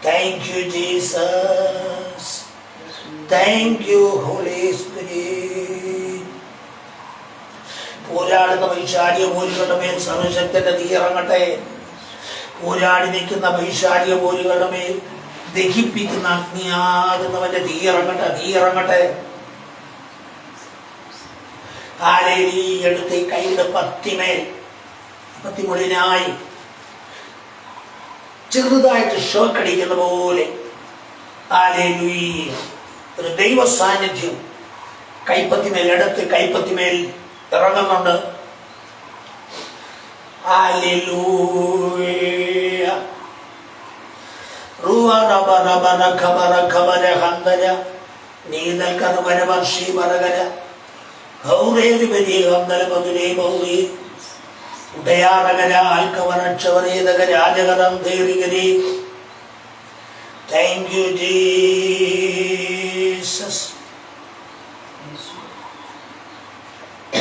Thank you, Jesus. Thank you, Holy Spirit. പോരാടുന്ന വൈശാലിയ പോലുകളുടെ മേൽ സർവശക്തന്റെ തീ ഇറങ്ങട്ടെ. പോരാടി നിൽക്കുന്ന വൈശാലിയ പോലുകളുടെ മേൽ ദഹിപ്പിക്കുന്ന അഗ്നിയാകുന്നവന്റെ തീ ഇറങ്ങട്ടെ, തീ ഇറങ്ങട്ടെ. എടുത്ത് കൈയുടെ പത്തിമുടിനായി ചെറുതായിട്ട് ഷോക്കടിക്കുന്ന പോലെ ഒരു ദൈവ സാന്നിധ്യം കൈപ്പത്തിമേൽ എടുത്ത് കൈപ്പത്തിമേൽ ഇറങ്ങുന്നുണ്ട്. Thank you, Jesus.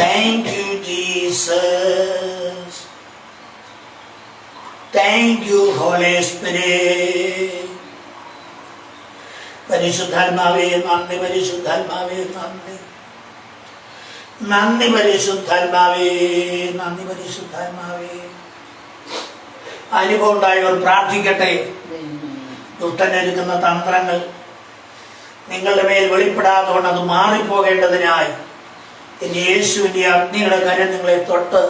Thank you, Jesus. Thank you, Holy Spirit. പരിശുദ്ധാത്മാവേ നന്ദി, പരിശുദ്ധാത്മാവേ നന്ദി, നന്ദി പരിശുദ്ധാത്മാവേ, നന്ദി പരിശുദ്ധാത്മാവേ. അനുഭവം ഉണ്ടായവർ പ്രാർത്ഥിക്കട്ടെ. ദുഷ്ടനെടുക്കുന്ന തന്ത്രങ്ങൾ നിങ്ങളുടെ മേൽ വെളിപ്പെടാത്തതുകൊണ്ട് അത് മാറിപ്പോകേണ്ടതിനായി യേശുവിന്റെ അഗ്നിയുടെ കരം നിങ്ങളെ തൊട്ട്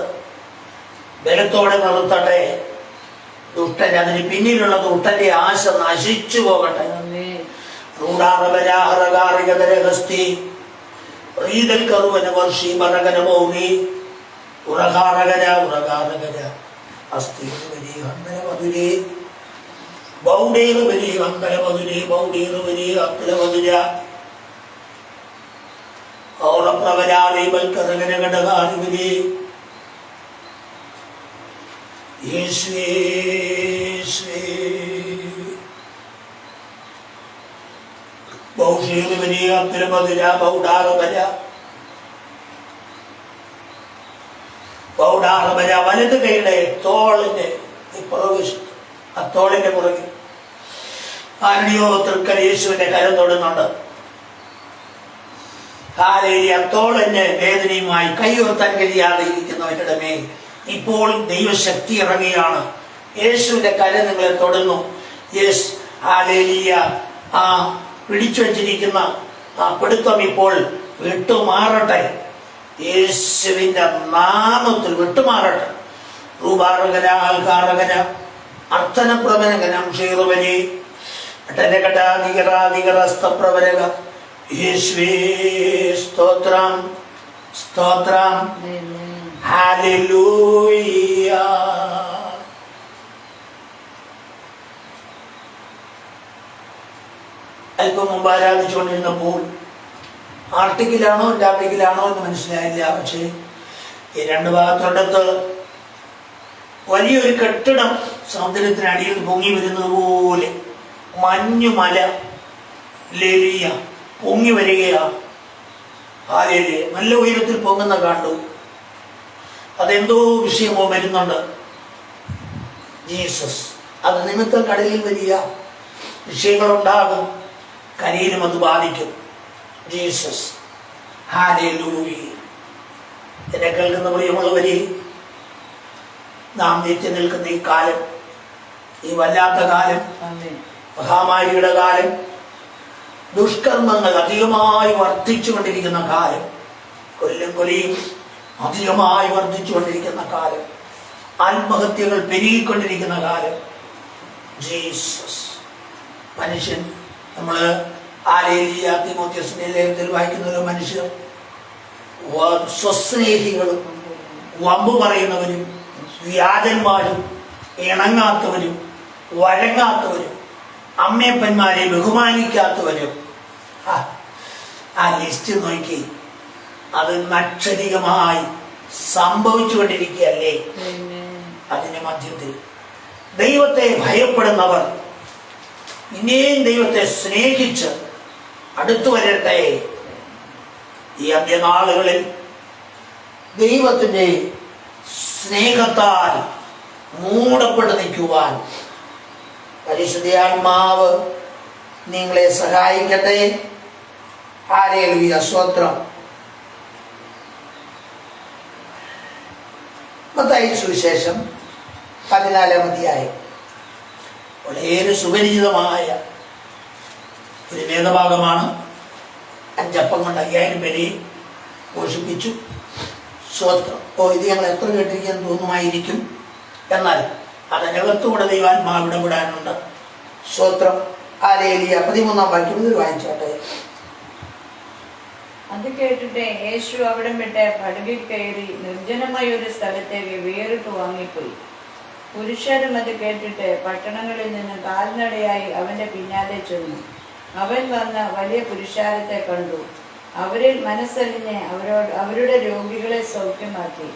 ബലത്തോടെ നിർത്തട്ടെ. ദുഷ്ടൻ, അതിന് പിന്നിലുള്ള ദുഷ്ടന്റെ ആശ നശിച്ചു പോകട്ടെ. വലത് കൈയുടെ തോളിന്റെ തോളിന്റെ പുറകിൽ ആരുടെയോ തൃക്കൽ യേശുവിന്റെ കരം തൊടുന്നുണ്ട്. തോളിന് വേദനയുമായി കൈയുയർത്താൻ കഴിയാതെ ഇരിക്കുന്നവരുടെ മേൽ ഇപ്പോൾ ദൈവശക്തി ഇറങ്ങിയാണ്. യേശുവിന്റെ കരം നിങ്ങളെ തൊടുന്നു. Yes, hallelujah. ആ പിടിച്ചു വച്ചിരിക്കുന്ന ആ പിടുത്തം ഇപ്പോൾ വിട്ടുമാറട്ടെ. യേശുവിന്റെ നാമത്തിൽ വിട്ടുമാറട്ടെ. റൂപാറകര ആൽക്കാറകര അർത്ഥനപ്രവനകനം ക്ഷീറുവനെ ഘടനഘടാധികരാധികരസ്തപ്രവരക. യേശുവേ സ്തോത്രം, സ്തോത്രം, ഹല്ലേലൂയ. അല്പം മുമ്പ് ആരാധിച്ചുകൊണ്ടിരുന്നപ്പോൾ ആർട്ടിക്കിലാണോ ലാപ്റ്റിക്കിലാണോ എന്ന് മനസ്സിലായില്ല. പക്ഷേ ഈ രണ്ട് ഭാഗത്തോടത്ത് വലിയൊരു കെട്ടിടം സമുദ്രത്തിനടിയിൽ പൊങ്ങി വരുന്നത് പോലെ മഞ്ഞുമല ലേലിയ പൊങ്ങി വരികയാണ്. നല്ല ഉയരത്തിൽ പൊങ്ങുന്ന കണ്ടു. അതെന്തോ വിഷയമോ വരുന്നുണ്ട്. ജീസസ്, അത് നിമിത്തം കടലിൽ വലിയ വിഷയങ്ങളുണ്ടാകും, കരയിലും അത് ബാധിക്കും. Jesus, hallelujah. എന്നെ കേൾക്കുന്ന പ്രിയമുള്ളവരെ, നാം എത്തി നിൽക്കുന്ന ഈ കാലം, ഈ വല്ലാത്ത കാലം, മഹാമാരിയുടെ കാലം, ദുഷ്കർമ്മങ്ങൾ അധികമായി വർദ്ധിച്ചുകൊണ്ടിരിക്കുന്ന കാലം, കൊലയും അധികമായി വർദ്ധിച്ചുകൊണ്ടിരിക്കുന്ന കാലം, ആത്മഹത്യകൾ പെരുകിക്കൊണ്ടിരിക്കുന്ന കാലം. ജീസസ്, മനുഷ്യൻ, നമ്മള് തിമോഥെയോസിന്റെ ലേഖനത്തിൽ വായിക്കുന്ന മനുഷ്യർ സ്വസ്നേഹികളും വമ്പ് പറയുന്നവരും വ്യാജന്മാരും ഇണങ്ങാത്തവരും വഴങ്ങാത്തവരും അമ്മയപ്പന്മാരെ ബഹുമാനിക്കാത്തവരും. ആ ലിസ്റ്റ് നോക്കി, അത് നക്ഷരികമായി സംഭവിച്ചുകൊണ്ടിരിക്കുകയല്ലേ. അതിന്റെ മധ്യത്തിൽ ദൈവത്തെ ഭയപ്പെടുന്നവർ ഇനിയും ദൈവത്തെ സ്നേഹിച്ച് അടുത്തു വരട്ടെ. ഈ അന്ത്യനാളുകളിൽ ദൈവത്തിൻ്റെ സ്നേഹത്താൽ മൂടപ്പെട്ട് നിൽക്കുവാൻ പരിശുദ്ധാത്മാവ് നിങ്ങളെ സഹായിക്കട്ടെ. ഹല്ലേലൂയ, സ്തോത്രം. മത്തായി സുവിശേഷം 14-ാം അധ്യായം വളരെ സുപരിചിതമായ ഒരു വേദഭാഗമാണ്. 5 അപ്പം കൊണ്ട് 5000 പേരെ പോഷിപ്പിച്ചു. സ്തോത്രം. ഇത് ഞങ്ങൾ എത്ര കേട്ടിരിക്കാൻ തോന്നുമായിരിക്കും, എന്നാൽ അതിനകത്തുകൂടെ ദൈവാത്മാവ് ഇടപെടാനുണ്ട്. സ്തോത്രം. ഹല്ലേലൂയ. 13-ാം വാക്യം ഇത് വായിച്ചോട്ടെ. അത് കേട്ടിട്ട് യേശു അവിടം വിട്ട് പടകിൽ കയറി നിർജ്ജനമായ ഒരു സ്ഥലത്തേക്ക് വേറിട്ട് വാങ്ങിപ്പോയി. പുരുഷരും അത് കേട്ടിട്ട് പട്ടണങ്ങളിൽ നിന്ന് കാൽനടയായി അവന്റെ പിന്നാലെ ചെന്നു. അവൻ വന്ന് വലിയ പുരുഷാരത്തെ കണ്ടു. അവരിൽ മനസ്സലിഞ്ഞ് അവരുടെ രോഗികളെ സൗഖ്യമാക്കി.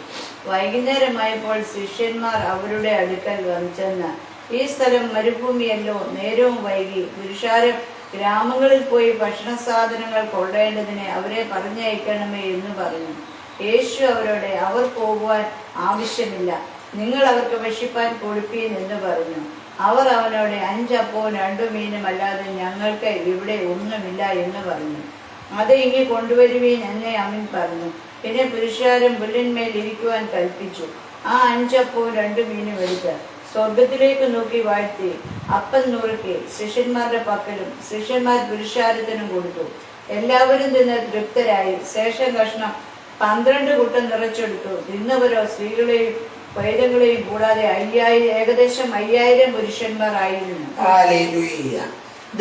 വൈകുന്നേരമായപ്പോൾ ശിഷ്യന്മാർ അവരുടെ അടുക്കൽ ചെന്ന്, ഈ സ്ഥലം മരുഭൂമിയല്ലോ, നേരവും വൈകി. പുരുഷാരം ഗ്രാമങ്ങളിൽ പോയി ഭക്ഷണ സാധനങ്ങൾ കൊള്ളേണ്ടതിന് അവരെ പറഞ്ഞയക്കണമേ എന്ന് പറഞ്ഞു. യേശു അവരോട്, അവർ പോകുവാൻ ആവശ്യമില്ല, നിങ്ങൾ അവർക്ക് ഭക്ഷിപ്പാൻ കൊടുപ്പീൻ എന്ന് പറഞ്ഞു. അവർ അവനോട്, 5 അപ്പവും 2 മീനും അല്ലാതെ ഞങ്ങൾക്ക് ഇവിടെ ഒന്നുമില്ല എന്ന് പറഞ്ഞു. അത് ഇനി കൊണ്ടുവരുവീൻ എന്ന് അവൻ പറഞ്ഞു. പിന്നെ പുരുഷാരം പുല്ലിന്മേൽ ഇരിക്കുവാൻ കൽപ്പിച്ചു. ആ 5 അപ്പവും 2 മീനും എടുത്ത് സ്വർഗത്തിലേക്ക് നോക്കി വാഴ്ത്തി അപ്പം നുറുക്കി ശിഷ്യന്മാരുടെ പക്കലും ശിഷ്യന്മാർ പുരുഷാരത്തിനും കൊടുത്തു. എല്ലാവരും തിന്ന് തൃപ്തരായി. ശേഷം കഷ്ണം 12 കുട്ടം നിറച്ചെടുത്തു. തിന്നവരോ സ്ത്രീകളെയും പൈതങ്ങളെയും കൂടാതെ ഏകദേശം 5000 പുരുഷന്മാർ ആയിരുന്നു. ഹല്ലേലൂയ.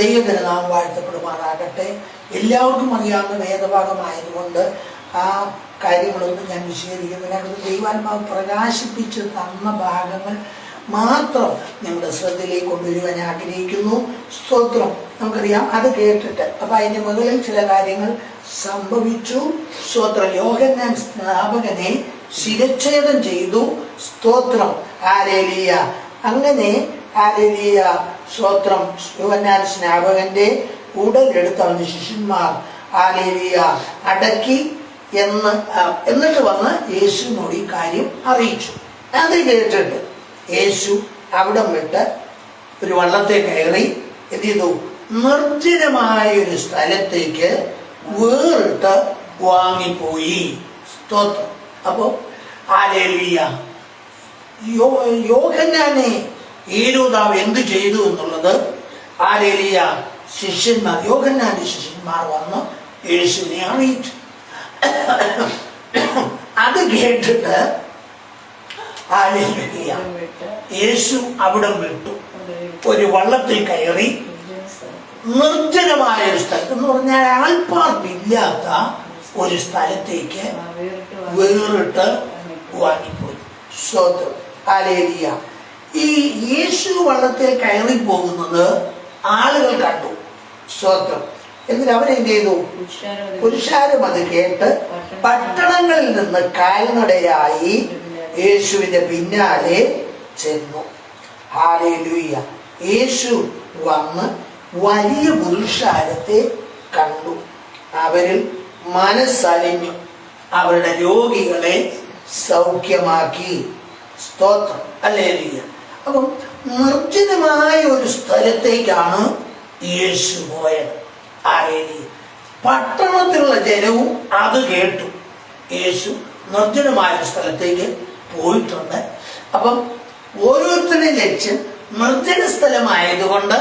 ദൈവത്തിന് നാം വാഴ്ത്തപ്പെടുമാറാകട്ടെ. എല്ലാവർക്കും അറിയാവുന്ന വേദഭാഗമായതുകൊണ്ട് ആ കാര്യങ്ങളൊന്നും ഞാൻ വിശദീകരിക്കുന്നില്ല. ദൈവാത്മാവ് പ്രകാശിപ്പിച്ച് തന്ന ഭാഗങ്ങൾ മാത്രം നിങ്ങളുടെ ശ്രദ്ധയിലേക്ക് കൊണ്ടുവരുവാൻ ഞാൻ ആഗ്രഹിക്കുന്നു. സ്തോത്രം. നമുക്കറിയാം, അത് കേട്ടിട്ട് അപ്പൊ അതിന്റെ മുകളിൽ ചില കാര്യങ്ങൾ സംഭവിച്ചു. സ്തോത്രം. യോഹന്നാൻ സ്നാപകനെ ശിരച്ഛേദം ചെയ്തു. സ്തോത്രം. ഹല്ലേലൂയ. അങ്ങനെ ഹല്ലേലൂയ, സ്തോത്രം. യോഹന്നാൻ സ്നാപകന്റെ ഉടലെടുത്ത് അവന്റെ ശിഷ്യന്മാർ ഹല്ലേലൂയ അടക്കി എന്നിട്ട് വന്ന് യേശുവിനോട് ഈ കാര്യം അറിയിച്ചു. അത് കേട്ടിട്ട് യേശു അവിടം വിട്ട് ഒരു വള്ളത്തെ കയറി എന്ത് ചെയ്തു? നിർജ്ജനമായ ഒരു സ്ഥലത്തേക്ക് വേറിട്ട് വാങ്ങിപ്പോയി. സ്തോത്രം. അപ്പോ ഹല്ലേലൂയ, യോഹന്നാനെ ഹേരോദാവ് എന്ത് ചെയ്തു എന്നുള്ളത് ഹല്ലേലൂയ ശിഷ്യന്മാർ, യോഹന്നാന്റെ ശിഷ്യന്മാർ വന്ന് യേശുവിനെ അറിയിച്ചു. അത് കേട്ടിട്ട് ഹല്ലേലൂയ യേശു അവിടം വിട്ടു ഒരു വള്ളത്തിൽ കയറി നിർജ്ജനമായ ഒരു സ്ഥലത്ത്, എന്ന് പറഞ്ഞാൽ ആൾപ്പാർപ്പില്ലാത്ത ഒരു സ്ഥലത്തേക്ക് വേറിട്ട് വാങ്ങിപ്പോയി. സ്തോത്രം. ഹല്ലേലൂയ. ഈ യേശു വള്ളത്തിൽ കയറി പോകുന്നത് ആളുകൾ കണ്ടു. സ്തോത്രം. എന്നിട്ട് അവരെന്ത് ചെയ്തു? പുരുഷാരം അത് കേട്ട് പട്ടണങ്ങളിൽ നിന്ന് കാൽനടയായി യേശുവിന്റെ പിന്നാലെ ചെന്നു. ഹല്ലേലൂയ. യേശു വന്ന് വലിയ പുരുഷാരത്തെ കണ്ടു. അവരിൽ മനസ്സലിഞ്ഞു അവരുടെ രോഗികളെ സൗഖ്യമാക്കി. സ്തോത്രം. ഹല്ലേലൂയ. അപ്പം നിർജ്ജനമായ ഒരു സ്ഥലത്തേക്കാണ് യേശു പോയത്. ഹല്ലേലൂയ. പട്ടണത്തിലുള്ള ജനവും അത് കേട്ടു. യേശു നിർജ്ജനമായ സ്ഥലത്തേക്ക് പോയിട്ടുണ്ട്. അപ്പം ഓരോരുത്തരുടെ ലക്ഷ്യം നിർജ്ജന സ്ഥലമായതുകൊണ്ട്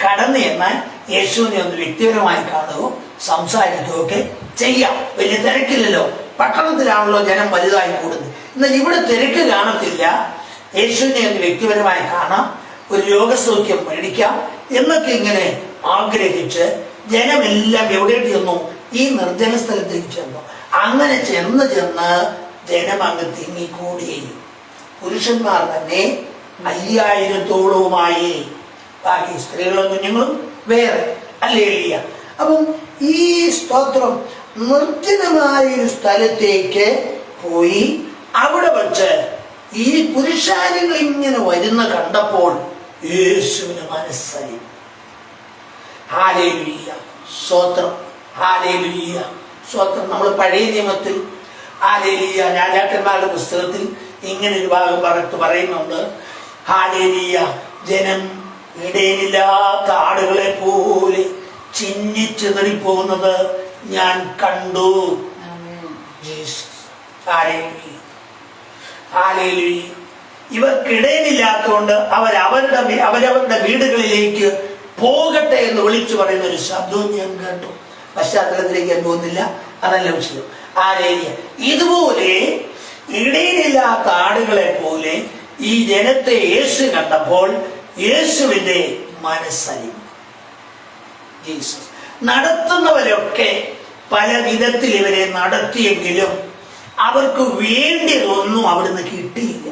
കടന്നു ചെന്നാൽ യേശുവിനെ ഒന്ന് വ്യക്തിപരമായി കാണുകയോ സംസാരിക്കുകയോ ഒക്കെ ചെയ്യാം. വലിയ തിരക്കില്ലല്ലോ. പട്ടണത്തിലാണല്ലോ ജനം വലുതായി കൂടുന്നത്. എന്നാൽ ഇവിടെ തിരക്ക് കാണത്തില്ല. യേശുവിനെ ഒന്ന് വ്യക്തിപരമായി കാണാം, ഒരു രോഗസൗഖ്യം മേടിക്കാം എന്നൊക്കെ ഇങ്ങനെ ആഗ്രഹിച്ച് ജനമെല്ലാം എവിടേക്ക് ചെന്നു? ഈ നിർജ്ജന സ്ഥലത്തേക്ക് ചെന്നു. അങ്ങനെ ചെന്ന് ജനം അങ്ങ് തിങ്ങിക്കൂടി. പുരുഷന്മാർ തന്നെ 5000-ഓളവുമായി. ബാക്കി സ്ത്രീകളും കുഞ്ഞുങ്ങളും വേറെ. ഹല്ലേലൂയ. അപ്പം ഈ സ്തോത്രം നിർജ്ജനമായ ഒരു സ്ഥലത്തേക്ക് പോയി അവിടെ വച്ച് ഈ പുരുഷാരങ്ങൾ ഇങ്ങനെ വരുന്ന കണ്ടപ്പോൾ യേശുവിന് മനസ്സലി. ഹല്ലേലൂയ, സ്തോത്രം, ഹല്ലേലൂയ, സ്തോത്രം. നമ്മൾ പഴയ നിയമത്തിൽ ഹല്ലേലൂയ രാജാക്കന്മാരുടെ പുസ്തകത്തിൽ ഇങ്ങനെ ഒരു ഭാഗം പറയുന്നുണ്ട്. ഹല്ലേലൂയ, ജനം ഇടയിലില്ലാത്ത ആടുകളെ പോലെ ചിന്നിച്ചിതറിപ്പോകുന്നത് ഞാൻ കണ്ടു. ഇവർക്കിടയിലില്ലാത്തതുകൊണ്ട് അവരവരുടെ വീടുകളിലേക്ക് പോകട്ടെ എന്ന് വിളിച്ചു പറയുന്ന ഒരു ശബ്ദവും ഞാൻ കേട്ടു. പശ്ചാത്തലത്തിലേക്ക് ഞാൻ പോകുന്നില്ല, അതല്ല വിഷയം. ഇതുപോലെ ഇടയിലില്ലാത്ത ആടുകളെ പോലെ ഈ ജനത്തെ യേശു കണ്ടപ്പോൾ യേശുവിന്റെ മനസ്സലിഞ്ഞു. ജീസസ് നടത്തുന്നവരൊക്കെ പല വിധത്തിൽ ഇവരെ നടത്തിയെങ്കിലും അവർക്ക് വേണ്ടിയതൊന്നും അവിടുന്ന് കിട്ടിയില്ല.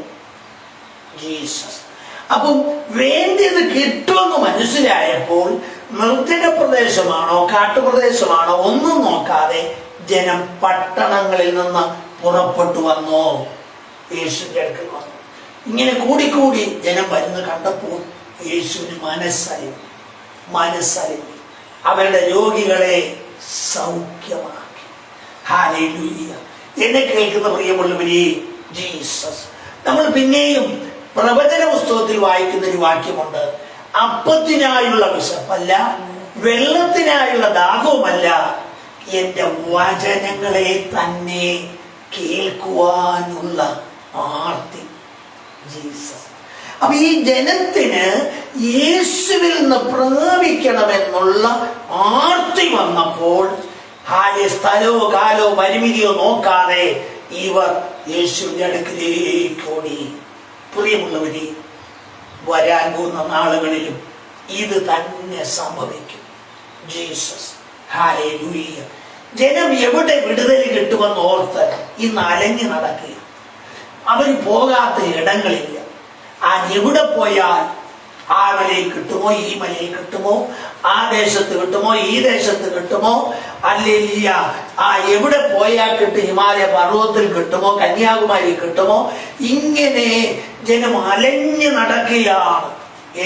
ജീസസ് അപ്പം വേണ്ടിയത് കിട്ടുമെന്ന് മനസ്സിലായപ്പോൾ നിർജ്ജന പ്രദേശമാണോ കാട്ടുപ്രദേശമാണോ ഒന്നും നോക്കാതെ ജനം പട്ടണങ്ങളിൽ നിന്ന് പുറപ്പെട്ടു വന്നോ, യേശുവിന്റെ അടുക്കൽ വന്നു. ഇങ്ങനെ കൂടിക്കൂടി ജനം വരുന്ന കണ്ടപ്പോൾ യേശുവിന് മനസ്സലിഞ്ഞു. അവരുടെ രോഗികളെ സൗഖ്യമാക്കി. ഹല്ലേലൂയ. എന്നെ കേൾക്കുന്ന പ്രിയമുള്ളവരെ, ജീസസ് നമ്മൾ പിന്നെയും പ്രവചന പുസ്തകത്തിൽ വായിക്കുന്ന ഒരു വാക്യമുണ്ട്. അപ്പത്തിനായുള്ള വിശപ്പല്ല, വെള്ളത്തിനായുള്ള ദാഹവുമല്ല, എന്റെ വചനങ്ങളെ തന്നെ കേൾക്കുവാനുള്ള ആർത്തി. ജീസസ്. അപ്പൊ ഈ ജനത്തിന് യേശുവിൽ നിന്ന് പ്രാപിക്കണമെന്നുള്ള ആർത്തി വന്നപ്പോൾ സ്ഥലമോ കാലോ പരിമിതിയോ നോക്കാതെ ഇവർ യേശുവിന്റെ അടുക്കിലേക്ക് ഓടി. പ്രിയമുള്ളവരെ, വരാൻ പോകുന്ന നാളുകളിലും ഇത് തന്നെ സംഭവിക്കും. ജീസസ്. ഹല്ലേലൂയ. ജനം എവിടെ വിടുതൽ കിട്ടുമെന്ന് ഓർത്ത് ഇന്ന് അലഞ്ഞു നടക്കുക. അവർ പോകാത്ത ഇടങ്ങളില്ല. എവിടെ പോയാൽ ആ മലയിൽ കിട്ടുമോ, ഈ മലയിൽ കിട്ടുമോ, ആ ദേശത്ത് കിട്ടുമോ, ഈ ദേശത്ത് കിട്ടുമോ, അല്ലെങ്കിൽ എവിടെ പോയാൽ കിട്ടും, ഹിമാലയ പർവ്വതത്തിൽ കിട്ടുമോ, കന്യാകുമാരി കിട്ടുമോ, ഇങ്ങനെ ജനം അലഞ്ഞു നടക്കുകയാണ്.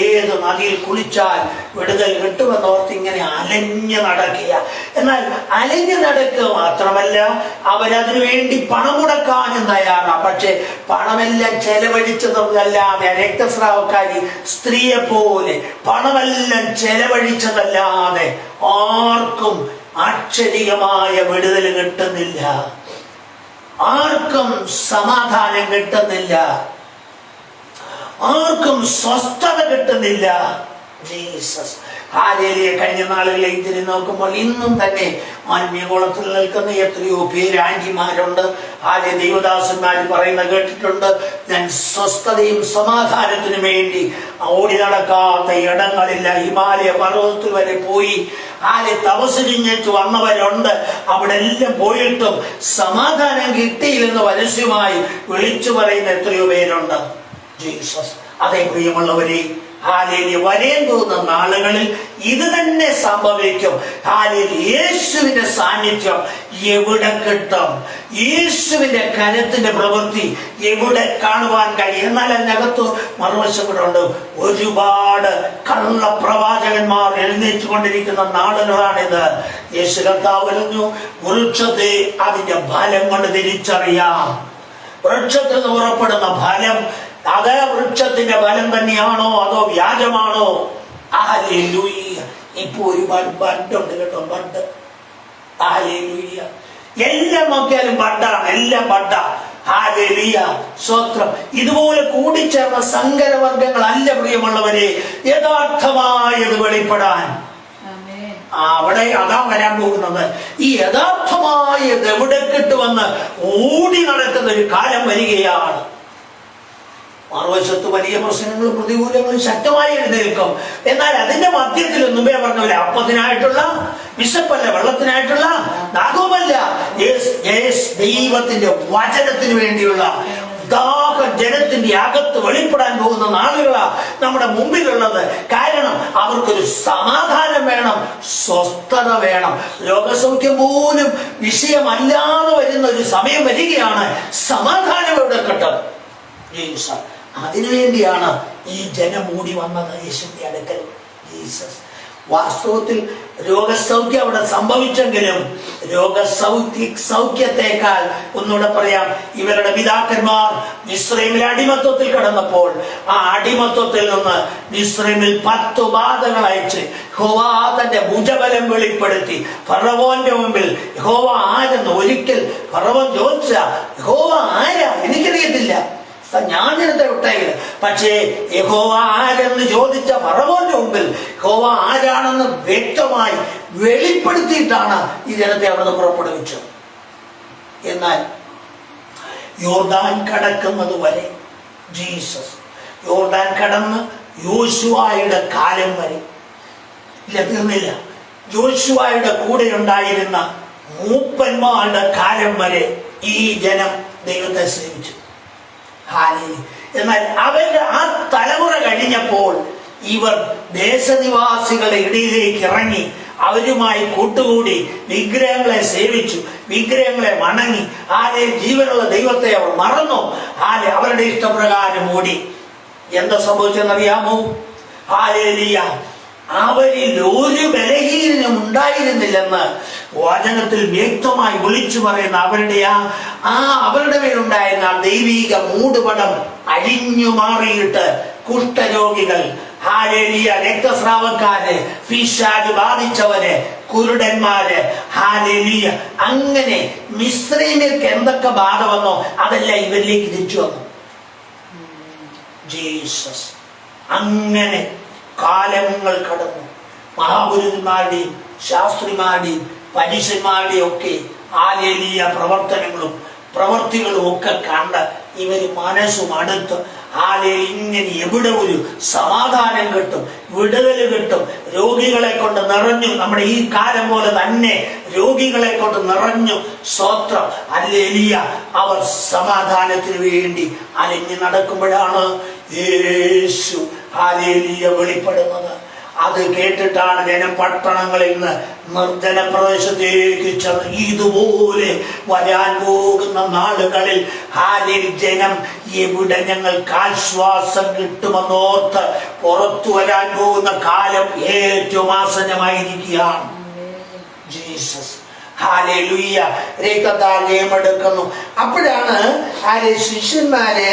ഏത് നദിയിൽ കുളിച്ചാൽ വിടുതൽ കിട്ടുമെന്നോർത്ത് ഇങ്ങനെ അലഞ്ഞു നടക്കുക. എന്നാൽ അലഞ്ഞു നടക്കുക മാത്രമല്ല, അവരതിനു വേണ്ടി പണം മുടക്കാനും തയ്യാറാണ്. പക്ഷെ പണമെല്ലാം ചെലവഴിച്ചതല്ലാതെ, രക്തസ്രാവക്കാരി സ്ത്രീയെ പോലെ പണമെല്ലാം ചെലവഴിച്ചതല്ലാതെ ആർക്കും അക്ഷരികമായ വിടുതൽ കിട്ടുന്നില്ല, ആർക്കും സമാധാനം കിട്ടുന്നില്ല, ആർക്കും സ്വസ്ഥത കിട്ടുന്നില്ല. ജീസസ്. ഹല്ലേലൂയ. കഴിഞ്ഞ നാളുകളിലേക്ക് തിരിഞ്ഞു നോക്കുമ്പോൾ ഇന്നും തന്നെ ആത്മീയകോളത്തിൽ നിൽക്കുന്ന എത്രയോ പേര് ആന്റിമാരുണ്ട്. ദൈവദാസന്മാർ പറയുന്ന കേട്ടിട്ടുണ്ട്, ഞാൻ സ്വസ്ഥതയും സമാധാനത്തിനു വേണ്ടി ഓടി നടക്കാത്ത ഇടങ്ങളില്ല, ഹിമാലയ പർവ്വതത്തിൽ വരെ പോയി തപസ് കഴിഞ്ഞിട്ട് വന്നവരുണ്ട്. അവിടെ എല്ലാം പോയിട്ടും സമാധാനം കിട്ടിയില്ലെന്ന് പരസ്യമായി വിളിച്ചു പറയുന്ന എത്രയോ പേരുണ്ട്. ജീസസ്. അതേ പ്രിയമുള്ളവരെ, വരാൻ പോകുന്ന നാളുകളിൽ ഇത് തന്നെ സംഭവിക്കും. യേശുവിന്റെ സാന്നിധ്യം എവിടെ കിട്ടും, യേശുവിന്റെ കരത്തിന്റെ പ്രവൃത്തി എവിടെ കാണുവാൻ കഴിയും. എന്നാൽ അതിനകത്ത് മറുവശം കൂടെ ഉണ്ട്. ഒരുപാട് കള്ളപ്രവാചകന്മാർ എഴുന്നേറ്റുകൊണ്ടിരിക്കുന്ന നാളുകളാണിത്. യേശു കർത്താവ് പറഞ്ഞു, വൃക്ഷത്തെ അതിന്റെ ഫലം കൊണ്ട് തിരിച്ചറിയാം. വൃക്ഷത്തിൽ നിന്ന് പുറപ്പെടുന്ന ഫലം അതേ വൃക്ഷത്തിന്റെ ഫലം തന്നെയാണോ അതോ വ്യാജമാണോ? ഹല്ലേലൂയ. ഇപ്പൊ ഒരുപാട് ബഡുണ്ട് കേട്ടോ, ബഡ്. ഹല്ലേലൂയ. എല്ലാം നോക്കിയാലും ബഡാണ്, എല്ലാം ബഡാ. ഹല്ലേലൂയ. സ്വത്രം. ഇതുപോലെ കൂടിച്ചേർന്ന സങ്കരവർഗങ്ങളല്ല പ്രിയമുള്ളവരെ യഥാർത്ഥമായത് വെളിപ്പെടാൻ. അവിടെ അതാ വരാൻ പോകുന്നത്. ഈ യഥാർത്ഥമായത് എവിടെ കിട്ടുമെന്ന് ഓടി നടക്കുന്ന ഒരു കാലം വരികയാണ്. മറുവശത്ത് വലിയ പ്രശ്നങ്ങളും പ്രതികൂലങ്ങളും ശക്തമായി എഴുന്നേൽക്കും. എന്നാൽ അതിന്റെ മധ്യത്തിൽ മുമ്പേ പറഞ്ഞ പോലെ അപ്പത്തിനായിട്ടുള്ള വിശപ്പല്ല, വെള്ളത്തിനായിട്ടുള്ള ദാഹവുമല്ല, ദൈവത്തിന്റെ വചനത്തിന് വേണ്ടിയുള്ള ദാഹം ജനത്തിന്റെ അകത്ത് വെളിപ്പെടാൻ പോകുന്ന നാളുകളാ നമ്മുടെ മുമ്പിലുള്ളത്. കാരണം അവർക്കൊരു സമാധാനം വേണം, സ്വസ്ഥത വേണം. രോഗസൗഖ്യം പോലും വിഷയമല്ലാതെ വരുന്ന ഒരു സമയം വരികയാണ്. സമാധാനം എവിടെ കിട്ടും? അതിനുവേണ്ടിയാണ് ഈ ജനം മൂടി വന്നത് യേശുവിന്റെ അടുക്കൽ. ജീസസ്. വാസ്തവത്തിൽ രോഗസൗഖ്യം അവിടെ സംഭവിച്ചെങ്കിലും സൗഖ്യത്തെക്കാൾ ഒന്നുകൂടെ പറയാം, ഇവരുടെ പിതാക്കന്മാർ മിസ്രൈമിലെ അടിമത്വത്തിൽ കിടന്നപ്പോൾ ആ അടിമത്വത്തിൽ നിന്ന് മിസ്രൈമിൽ 10 ബാധകൾ അയച്ച് യഹോവ തന്റെ ഭുജബലം വെളിപ്പെടുത്തി ഫറവോന്റെ മുമ്പിൽ യഹോവ ആരെന്ന് ഒരിക്കൽ ഫറവോൻ ചോദിച്ച, യഹോവ ആരാ എനിക്കറിയത്തില്ല, ഞാൻ ജനത്തെ വിട്ടേക്കില്ല. പക്ഷേ യഹോവ ആരെന്ന് ചോദിച്ച ഫറവോന്റെ മുമ്പിൽ യഹോവ ആരാണെന്ന് വ്യക്തമായി വെളിപ്പെടുത്തിയിട്ടാണ് ഈ ജനത്തെ അവിടുന്ന് പുറപ്പെടുവിച്ചത്. എന്നാൽ യോർദാൻ കടക്കുന്നത് വരെ യോർദാൻ കടന്ന് യോശുവയുടെ കാലം വരെ ഇല്ല, തീർന്നില്ല. യോശുവയുടെ കൂടെ ഉണ്ടായിരുന്ന മൂപ്പന്മാരുടെ കാലം വരെ ഈ ജനം ദൈവത്തെ സേവിച്ചു. എന്നാൽ അവരുടെ ആ തലമുറ കഴിഞ്ഞപ്പോൾ ഇവർ ദേശനിവാസികളുടെ ഇടയിലേക്ക് ഇറങ്ങി അവരുമായി കൂട്ടുകൂടി വിഗ്രഹങ്ങളെ സേവിച്ചു, വിഗ്രഹങ്ങളെ വണങ്ങി. ജീവനുള്ള ദൈവത്തെ അവർ മറന്നു. അവരുടെ ഇഷ്ടപ്രകാരം ഓടി. എന്താ സംഭവിച്ചെന്നറിയാമോ? അവരിൽ ഒരു ബലഹീനം ഉണ്ടായിരുന്നില്ലെന്ന് വചനത്തിൽ വ്യക്തമായി വിളിച്ചു പറയുന്ന അവരുടെ മേലുണ്ടായിരുന്ന ദൈവിക മൂടുപടം അഴിഞ്ഞു മാറിയിട്ട് കുഷ്ഠരോഗികൾ, രക്തസ്രാവക്കാര്, പിശാച് ബാധിച്ചവര്, കുരുടന്മാര്, അങ്ങനെ മിസ്രൈമിലേക്ക് എന്തൊക്കെ ബാധ വന്നോ അതെല്ലാം ഇവരിലേക്ക് തിരിച്ചു വന്നു. ജീസസ്. അങ്ങനെ കാലങ്ങൾ കടന്നു. മഹാപുരുഷന്മാരുടെയും ശാസ്ത്രിമാരുടെയും പരീക്ഷന്മാരുടെയും ഒക്കെ പ്രവർത്തികളും ഒക്കെ കണ്ട് ഇവര് മനസ്സും അടുത്ത് ഇങ്ങനെ എവിടെ ഒരു സമാധാനം കിട്ടും, വിടുതൽ കിട്ടും, രോഗികളെ കൊണ്ട് നിറഞ്ഞു. നമ്മുടെ ഈ കാലം പോലെ തന്നെ രോഗികളെ കൊണ്ട് നിറഞ്ഞു. സ്തോത്രം. അവർ സമാധാനത്തിന് വേണ്ടി അലഞ്ഞു നടക്കുമ്പോഴാണ് യേശു വെളിപ്പെടുന്നത്. അത് കേട്ടിട്ടാണ് ജനം പട്ടണങ്ങളിൽ നിന്ന് നിർജ്ജന പ്രദേശത്തേക്ക് ചെന്ന്. ഇതുപോലെ വരാൻ പോകുന്ന നാളുകളിൽ ജനം എവിടെ ഞങ്ങൾക്ക് ആശ്വാസം കിട്ടുമെന്നോർത്ത് പുറത്തു വരാൻ പോകുന്ന കാലം ഏറ്റവും ആസന്നമായിരിക്കുകയാണ്. ജീസസ്. രക്തത്താൽ ജയമെടുക്കുന്നു. അപ്പോഴാണ് ശിഷ്യന്മാര്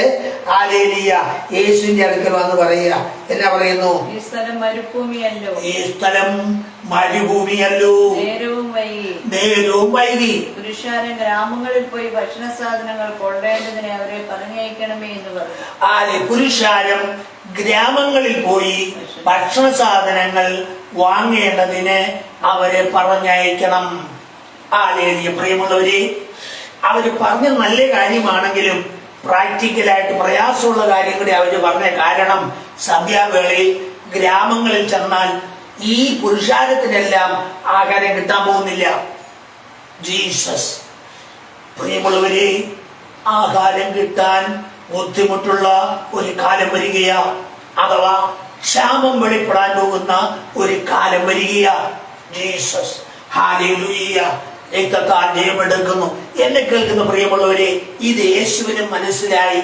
യേശുവിന്റെ അടുക്കൽ വന്ന് പറയുക. എന്നാ പറയുന്നു? ഈ സ്ഥലം മരുഭൂമിയല്ലോ, നേരവും വൈകി. പുരുഷാരൻ ഗ്രാമങ്ങളിൽ പോയി ഭക്ഷണ സാധനങ്ങൾ കൊള്ളേണ്ടതിനെ അവരെ പറഞ്ഞയക്കണമേ എന്ന് പറഞ്ഞു. പുരുഷാരം ഗ്രാമങ്ങളിൽ പോയി ഭക്ഷണ സാധനങ്ങൾ വാങ്ങേണ്ടതിന് അവരെ പറഞ്ഞയക്കണം. പ്രിയമുള്ളവരെ, അവര് പറഞ്ഞ നല്ല കാര്യമാണെങ്കിലും പ്രാക്ടിക്കലായിട്ട് പ്രയാസമുള്ള കാര്യം കൂടി അവര് പറഞ്ഞ. കാരണം സന്ധ്യാവേളയിൽ ഗ്രാമങ്ങളിൽ ചെന്നാൽ ഈ പുരുഷാരത്തിനെല്ലാം ആഹാരം കിട്ടാൻ പോകുന്നില്ല. ജീസസ്. പ്രിയമുള്ളവരെ, ആഹാരം കിട്ടാൻ ബുദ്ധിമുട്ടുള്ള ഒരു കാലം വരികയാ, അഥവാ ക്ഷാമം വെളിപ്പെടാൻ പോകുന്ന ഒരു കാലം വരികയാ. ജീസസ്. ഹല്ലേലൂയ. രക്തത്താൽ ജയമെടുക്കുന്നു. എന്നെ കേൾക്കുന്ന പ്രിയമുള്ളവരെ, ഇത് യേശുവിന് മനസ്സിലായി.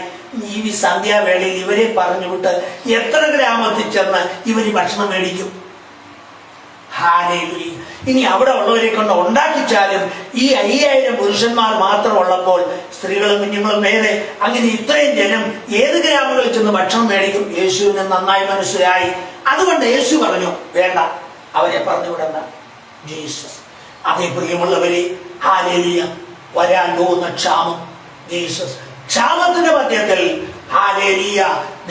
ഈ സന്ധ്യാവേളയിൽ ഇവരെ പറഞ്ഞു വിട്ട് എത്ര ഗ്രാമത്തിൽ ചെന്ന് ഇവര് ഭക്ഷണം മേടിക്കും? ഹല്ലേലൂയ. ഇനി അവിടെ ഉള്ളവരെ കൊണ്ട് ഉണ്ടാക്കിച്ചാലും ഈ 5000 പുരുഷന്മാർ മാത്രം ഉള്ളപ്പോൾ സ്ത്രീകളും കുഞ്ഞുങ്ങളും വേറെ, അങ്ങനെ ഇത്രയും ജനം ഏത് ഗ്രാമങ്ങളിൽ ചെന്ന് ഭക്ഷണം മേടിക്കും? യേശുവിന് നന്നായി മനസ്സിലായി. അതുകൊണ്ട് യേശു പറഞ്ഞു, വേണ്ട, അവരെ പറഞ്ഞു വിടണ്ട. ജീസസ്. അതേ പ്രിയമുള്ളവരെ, ഹല്ലേലൂയ, വരാൻ പോകുന്ന ക്ഷാമം. ജീസസ്. ക്ഷാമത്തിന്റെ മധ്യത്തിൽ ഹല്ലേലൂയ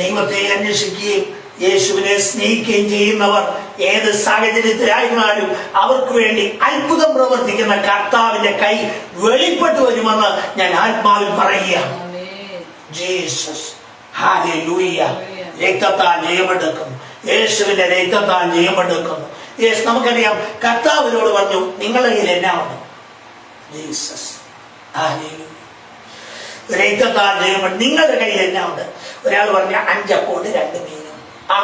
ദൈവത്തെ അന്വേഷിക്കുകയും യേശുവിനെ സ്നേഹിക്കുകയും ചെയ്യുന്നവർ ഏത് സാഹചര്യത്തിലായിരുന്നാലും അവർക്ക് വേണ്ടി അത്ഭുതം പ്രവർത്തിക്കുന്ന കർത്താവിന്റെ കൈ വെളിപ്പെട്ടു വരുമെന്ന് ഞാൻ ആത്മാവിൽ പറയുകയാണ്. ജീസസ്. ഹല്ലേലൂയ. രക്തത്താൽ ജയമെടുക്കുന്നു. യേശുവിന്റെ രക്തത്താൽ ജയമെടുക്കുന്നു. നമുക്കറിയാം, കർത്താവിനോട് പറഞ്ഞു, നിങ്ങളുടെ കയ്യിൽ എന്നാ ഉണ്ട്? ജീസസ്. രക്തത്താൽ ജയമെടുക്കും. നിങ്ങളുടെ കയ്യിൽ എന്നാ ഉണ്ട്? ഒരാൾ പറഞ്ഞ 5 അപ്പവും 2 മീനും.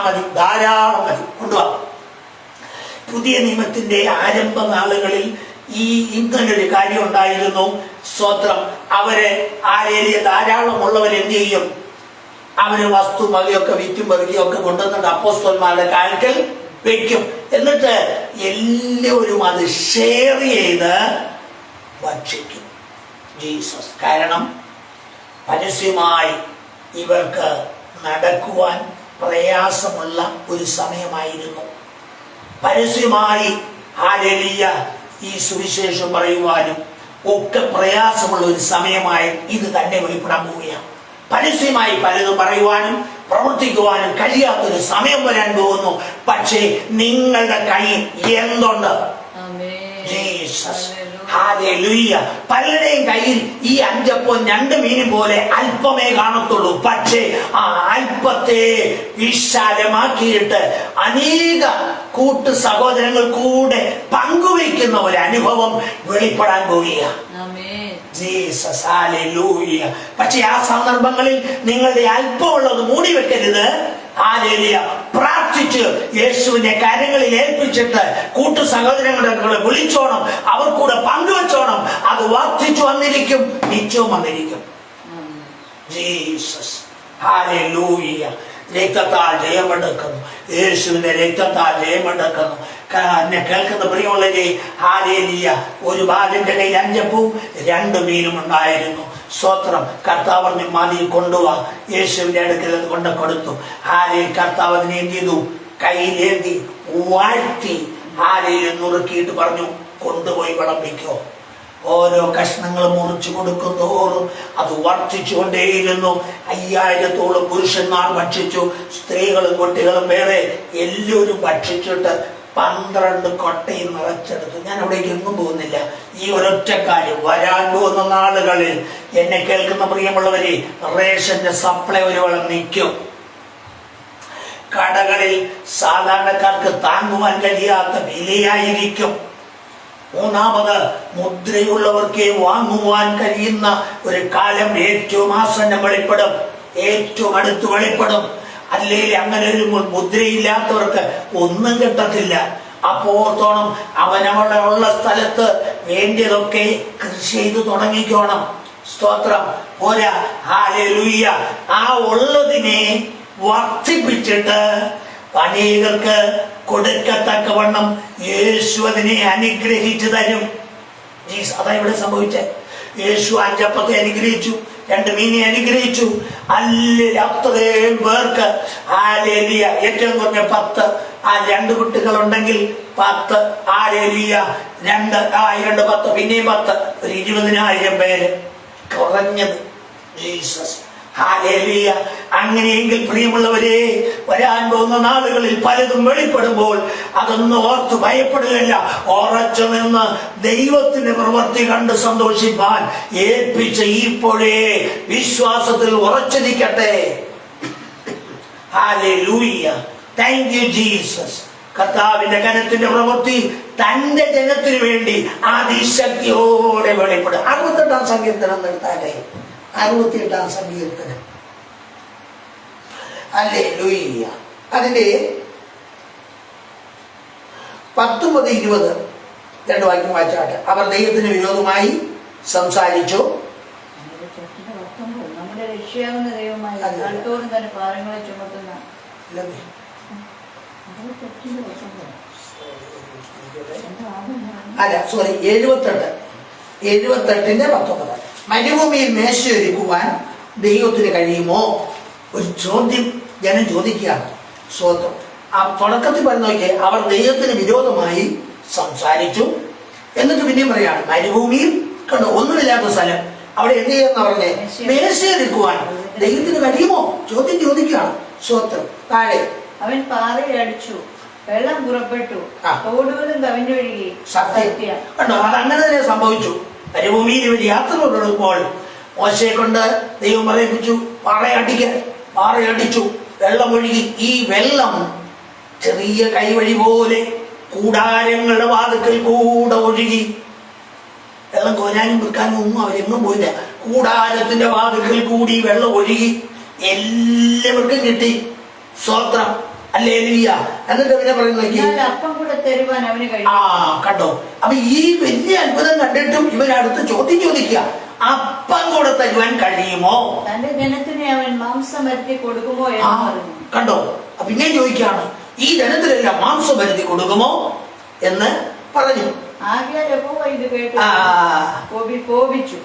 മതി, ധാരാളം മതി, കൊണ്ടുപോകാം. പുതിയ നിയമത്തിന്റെ ആരംഭ നാളുകളിൽ ഇങ്ങനൊരു കാര്യം ഉണ്ടായിരുന്നു. സ്തോത്രം. അവര് ധാരാളമുള്ളവരെന്ത് ചെയ്യും? അവര് വസ്തു മകയൊക്കെ വിറ്റും പെറുകിയൊക്കെ കൊണ്ടുവന്നിട്ട് അപ്പോസ്തലന്മാരുടെ കാൽക്കൽ വെക്കും. എന്നിട്ട് എല്ലാവരും അത് ഷെയർ ചെയ്ത് ഭക്ഷിക്കും. ജീസസ്. കാരണം പരസ്യമായി ഇവർക്ക് നടക്കുവാൻ പ്രയാസമുള്ള ഒരു സമയമായിരുന്നു. പരസ്യമായി ഹല്ലേലൂയ ഈ സുവിശേഷം പറയുവാനും ഒക്കെ പ്രയാസമുള്ള ഒരു സമയമായി ഇത് തന്നെ വെളിപ്പെടാൻ പോവുകയാണ്. പരസ്യമായി പലതും പറയുവാനും പ്രവർത്തിക്കുവാനും കഴിയാത്തൊരു സമയം വരാൻ പോകുന്നു. പക്ഷേ നിങ്ങളുടെ കയ്യിൽ എന്തുണ്ട്? ജീസസ്. ഹല്ലേലൂയ. പലരുടെയും കയ്യിൽ ഈ 5 അപ്പവും 2 മീനും പോലെ അല്പമേ കാണത്തുള്ളൂ. പക്ഷേ ആ അല്പത്തെ വിശാലമാക്കിയിട്ട് അനേക കൂട്ടു സഹോദരങ്ങൾ കൂടെ പങ്കുവയ്ക്കുന്ന ഒരു അനുഭവം വെളിപ്പെടാൻ പോവുകയാണ്. ജീസസ്. ഹല്ലേലൂയ. പക്ഷേ ആ സന്ദർഭങ്ങളിൽ നിങ്ങളുടെ അല്പമുള്ളത് മൂടി വെക്കരുത്. ഹല്ലേലൂയ. പ്രാർത്ഥിച്ച് യേശുവിന്റെ കരങ്ങളിൽ ഏൽപ്പിച്ചിട്ട് കൂട്ടു സഹോദരങ്ങളെ വിളിച്ചോണം, അവർ കൂടെ പങ്കുവെച്ചോണം. അത് വർദ്ധിച്ചു വന്നിരിക്കും, നിത്യവും വന്നിരിക്കും. ജീസസ്. ഹല്ലേലൂയ. രക്തത്താൽ ജയമെടുക്കുന്നു. യേശുവിന്റെ രക്തത്താൽ ജയമെടുക്കുന്നു. എന്നെ കേൾക്കുന്ന പ്രിയമുള്ളവരെ, ഹല്ലേലൂയ. ഒരു ബാലന്റെ കയ്യിൽ 5 അപ്പവും 2 മീനും ഉണ്ടായിരുന്നു. സ്തോത്രം. കർത്താവ് പറഞ്ഞു മതി, കൊണ്ടുപോവാ. യേശുവിന്റെ അടുക്കൽ അത് കൊണ്ട് കൊടുത്തു. ഹല്ലേലൂയ. കർത്താവ് അതിനെ എന്ത് ചെയ്തു? കയ്യിലേന്തി വാഴ്ത്തി ഹല്ലേലൂയ നുറുക്കിയിട്ട് പറഞ്ഞു, കൊണ്ടുപോയി വിളമ്പിക്കോ. ഓരോ കഷ്ണങ്ങൾ മുറിച്ചു കൊടുക്കുന്നതോറും അത് വർദ്ധിച്ചുകൊണ്ടേയിരുന്നു. 5000-ഓളം പുരുഷന്മാർ ഭക്ഷിച്ചു. സ്ത്രീകളും കുട്ടികളും വേറെ എല്ലാവരും ഭക്ഷിച്ചിട്ട് 12 കൊട്ടയും നിറച്ചെടുത്തു. ഞാൻ അവിടേക്ക് എങ്ങും പോകുന്നില്ല. ഈ ഒരൊറ്റ കാര്യം, വരാൻ പോകുന്ന നാളുകളിൽ എന്നെ കേൾക്കുന്ന പ്രിയമുള്ളവരെ, റേഷന്റെ സപ്ലൈ ഒരു വളം നിൽക്കും. കടകളിൽ സാധാരണക്കാർക്ക് താങ്ങുവാൻ കഴിയാത്ത വിലയായിരിക്കും. മൂന്നാമത്, മുദ്രയുള്ളവർക്കേ വാങ്ങുവാൻ കഴിയുന്ന ഒരു കാലം ഏറ്റവും ആസന്നം വെളിപ്പെടും, ഏറ്റവും അടുത്ത് വെളിപ്പെടും. അല്ലെങ്കിൽ അങ്ങനെ ഒരു മുദ്രയില്ലാത്തവർക്ക് ഒന്നും കിട്ടത്തില്ല. അപ്പോർത്തോണം അവനവിടെ ഉള്ള സ്ഥലത്ത് വേണ്ടിയതൊക്കെ കൃഷി ചെയ്ത് തുടങ്ങിക്കോണം. സ്തോത്രം. പോരാ. ഹല്ലേലൂയ. ആ ഉള്ളതിനെ വർദ്ധിപ്പിച്ചിട്ട് അനേകർക്ക് കൊടുക്കത്തക്കവണ്ണം യേശു അതിനെ അനുഗ്രഹിച്ചു തരും. അതാ ഇവിടെ സംഭവിച്ചേ. യേശു 5 അപ്പത്തെ അനുഗ്രഹിച്ചു, 2 മീനെ അനുഗ്രഹിച്ചു. അത്രയും പേർക്ക് ഹല്ലേലൂയ. ഏറ്റവും കുറഞ്ഞ 10, ആ 2 കുട്ടികളുണ്ടെങ്കിൽ 10, ഹല്ലേലൂയ. 2 10, പിന്നെയും 10, ഒരു 20,000 പേര് കുറഞ്ഞത്. ജീസസ്. ഹല്ലേലൂയ. അങ്ങനെയെങ്കിൽ പ്രിയമുള്ളവരെ, വരാൻ പോകുന്ന നാളുകളിൽ പലതും വെളിപ്പെടുമ്പോൾ അതൊന്നും ഓർത്ത് ഭയപ്പെടുകയില്ല. ഉറച്ചു നിന്ന് ദൈവത്തിന്റെ പ്രവൃത്തി കണ്ട് സന്തോഷിപ്പാൻ ഏൽപ്പിച്ച ഇപ്പോഴേ വിശ്വാസത്തിൽ ഉറച്ചിരിക്കട്ടെ. ഹല്ലേലൂയ. Thank you Jesus. കർത്താവിന്റെ കരത്തിന്റെ പ്രവൃത്തി തന്റെ ജനത്തിനു വേണ്ടി അതിശക്തിയോടെ വെളിപ്പെടും. 68-ാം സങ്കീർത്തനം നിർത്താതെ. 68-ാം സങ്കീർത്തനം. ഹല്ലേലൂയ. അതിന്റെ 19, 20 2 വാക്യം വായിച്ചാട്ടെ. അവർ ദൈവത്തിന് വിരോധമായി സംസാരിച്ചു. നമ്മുടെ രക്ഷയാകുന്ന ദൈവമായി നാൾതോറും തന്നെ ഭാരങ്ങളെ ചുമത്തുന്ന. അല്ല, സോറി, 78-ന്റെ 19. മരുഭൂമിയിൽ മേശയൊരുക്കുവാൻ ദൈവത്തിന് കഴിയുമോ? ഒരു ചോദ്യം ജനം ചോദിക്കുകയാണ്. സ്വന്തം ആ തുടക്കത്തിൽ പറഞ്ഞു നോക്കിയേ, അവർ ദൈവത്തിന് വിരോധമായി സംസാരിച്ചു. എന്നിട്ട് പിന്നെയും പറയാണ് മരുഭൂമിയിൽ കണ്ടോ, ഒന്നുമില്ലാത്ത സ്ഥലം, അവിടെ എന്ത് ചെയ്യാന്ന് പറഞ്ഞേ? മേശയൊരുക്കുവാൻ ദൈവത്തിന് കഴിയുമോ? ചോദ്യം ചോദിക്കുകയാണ്. സ്വന്തം താഴെ അവൻ പാറയടിച്ചു, വെള്ളം പുറപ്പെട്ടു, തോടുകളും കവിഞ്ഞൊഴുകി. സത്യം കണ്ടോ, അതങ്ങനെ തന്നെ സംഭവിച്ചു. മരുഭൂമിയിൽ ഇവർ യാത്ര തുടങ്ങുമ്പോൾ മോശയെ കൊണ്ട് ദൈവം പറയിപ്പിച്ചു, പാറയടിച്ചു, വെള്ളം ഒഴുകി. ഈ വെള്ളം ചെറിയ കൈവഴി പോലെ കൂടാരങ്ങളുടെ വാതിക്കൽ കൂടെ ഒഴുകി. വെള്ളം കോരാനും വിൽക്കാനും ഒന്നും അവരെങ്ങും പോയില്ല. കൂടാരത്തിന്റെ വാതിക്കൽ കൂടി വെള്ളം ഒഴുകി, എല്ലാവർക്കും കിട്ടി. സ്തോത്രം. ഹല്ലേലൂയ. എന്നിട്ട് പിന്നെ പറയുന്ന കണ്ടോ. അപ്പൊ ഈ വലിയ അത്ഭുതം കണ്ടിട്ടും ഇവരടുത്ത് ചോദ്യം ചോദിക്കുക, അപ്പം കൂടെ തരുവാൻ കഴിയുമോ? തന്റെ ജനത്തിനെ അവൻ മാംസം വരുത്തി കൊടുക്കുമോ? കണ്ടോ. പിന്നെ ചോദിക്കാണ്, ഈ ജനത്തിലെല്ലാം മാംസം വരുത്തി കൊടുക്കുമോ എന്ന് പറഞ്ഞു. ആകയാൽ യഹോവ ഇത് കേട്ട് കോപിച്ചു.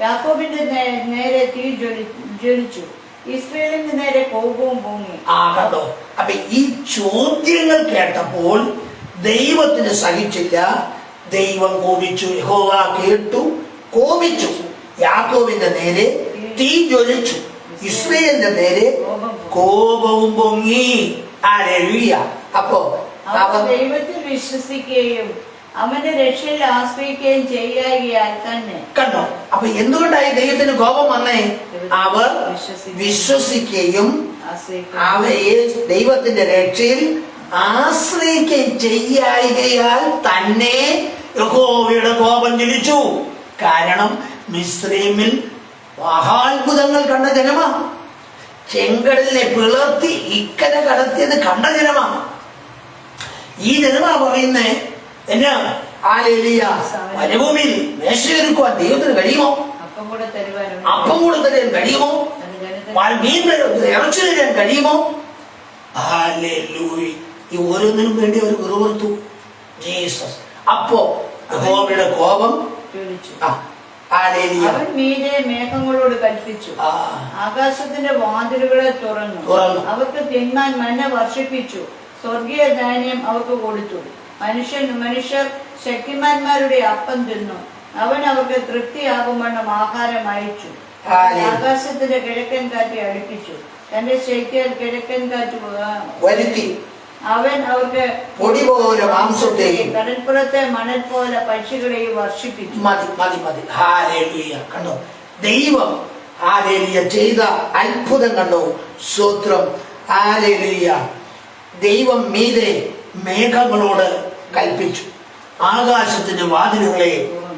യാക്കോബിന്റെ നേരെ തീ ജ്വലിച്ചു. ഇസ്രായേലിന്റെ നേരെ കോപവും പൊങ്ങി. കണ്ടോ? അപ്പൊ ഈ ചോദ്യങ്ങൾ കേട്ടപ്പോൾ ദൈവത്തിന് സഹിച്ചില്ല. ദൈവം കോപിച്ചു. യഹോവ കേട്ടു, കോപിച്ചു. യാക്കോബിന്റെ നേരെ തീ ജ്വലിച്ചു, ഇസ്രായേലിന്റെ നേരെ കോപവും പൊങ്ങി. ഹല്ലേലൂയ. അപ്പോ അവർ ദൈവത്തിൽ വിശ്വസിക്കുകയും അവന്റെ രക്ഷയിൽ ആശ്രയിക്കുകയും ചെയ്യാൻ തന്നെ. കണ്ടോ? അപ്പൊ എന്തുകൊണ്ടായി ദൈവത്തിന് കോപം വന്നേ? അവർ വിശ്വസിക്കുകയും അവയെ ദൈവത്തിന്റെ രക്ഷയിൽ ആശ്രയിക്കുകയും ചെയ്യായികയാൽ തന്നെ യഹോവയുടെ കോപം ജ്വലിച്ചു. കാരണം മിസ്രയീമിൽ മഹാത്ഭുതങ്ങൾ കണ്ട ജനമാ, ചെങ്കടലിനെ പിളർത്തി ഇക്കരെ കടത്തിയത് കണ്ട ജനമാ. ഈ ജനമാ പറയുന്നേ, എന്നാ മരുഭൂമിയിൽ മേശയൊരുക്കുവാൻ ദൈവത്തിന് കഴിയുമോ? അപ്പം കൂടെ തരാൻ കഴിയുമോ? മീൻ ഇറച്ചി തരാൻ കഴിയുമോ? ഹല്ലേലൂയ. ഈ ഓരോന്നിനും വേണ്ടി അവർ വെറുത്തു ജീസസ്. അപ്പോ യഹോവയുടെ കോപം അവൻ മീതെ മേഘങ്ങളോട് കൽപ്പിച്ചു, ആകാശത്തിന്റെ വാതിലുകളെ തുറന്നു. അവർക്ക് തിന്മാൻ മന്ന വർഷിപ്പിച്ചു, സ്വർഗീയ ധാന്യം അവർക്ക് കൊടുത്തു. മനുഷ്യർ ശക്തിമാന്മാരുടെ അപ്പം തിന്നു. അവൻ അവർക്ക് തൃപ്തിയാകുമെന്നും ആഹാരം അയച്ചു. ആകാശത്തിന്റെ കിഴക്കൻ കാറ്റ് അടുപ്പിച്ചു, തന്റെ ശക്തിയാൽ കിഴക്കൻ കാറ്റ് വരുത്തി. അവൻ അവർക്ക് പൊടി പോലെ മാംസത്തെയും കടൽപ്പുറത്തെ മണൽ പോലെ പക്ഷികളെയും വർഷിപ്പിച്ചു. കണ്ടോ? ദൈവം ചെയ്ത അത്ഭുതം കണ്ടോ? സ്തോത്രം. ദൈവം മീതെ മേഘങ്ങളോട് കൽപ്പിച്ചു, ആകാശത്തിന്റെ വാതിലുകളെ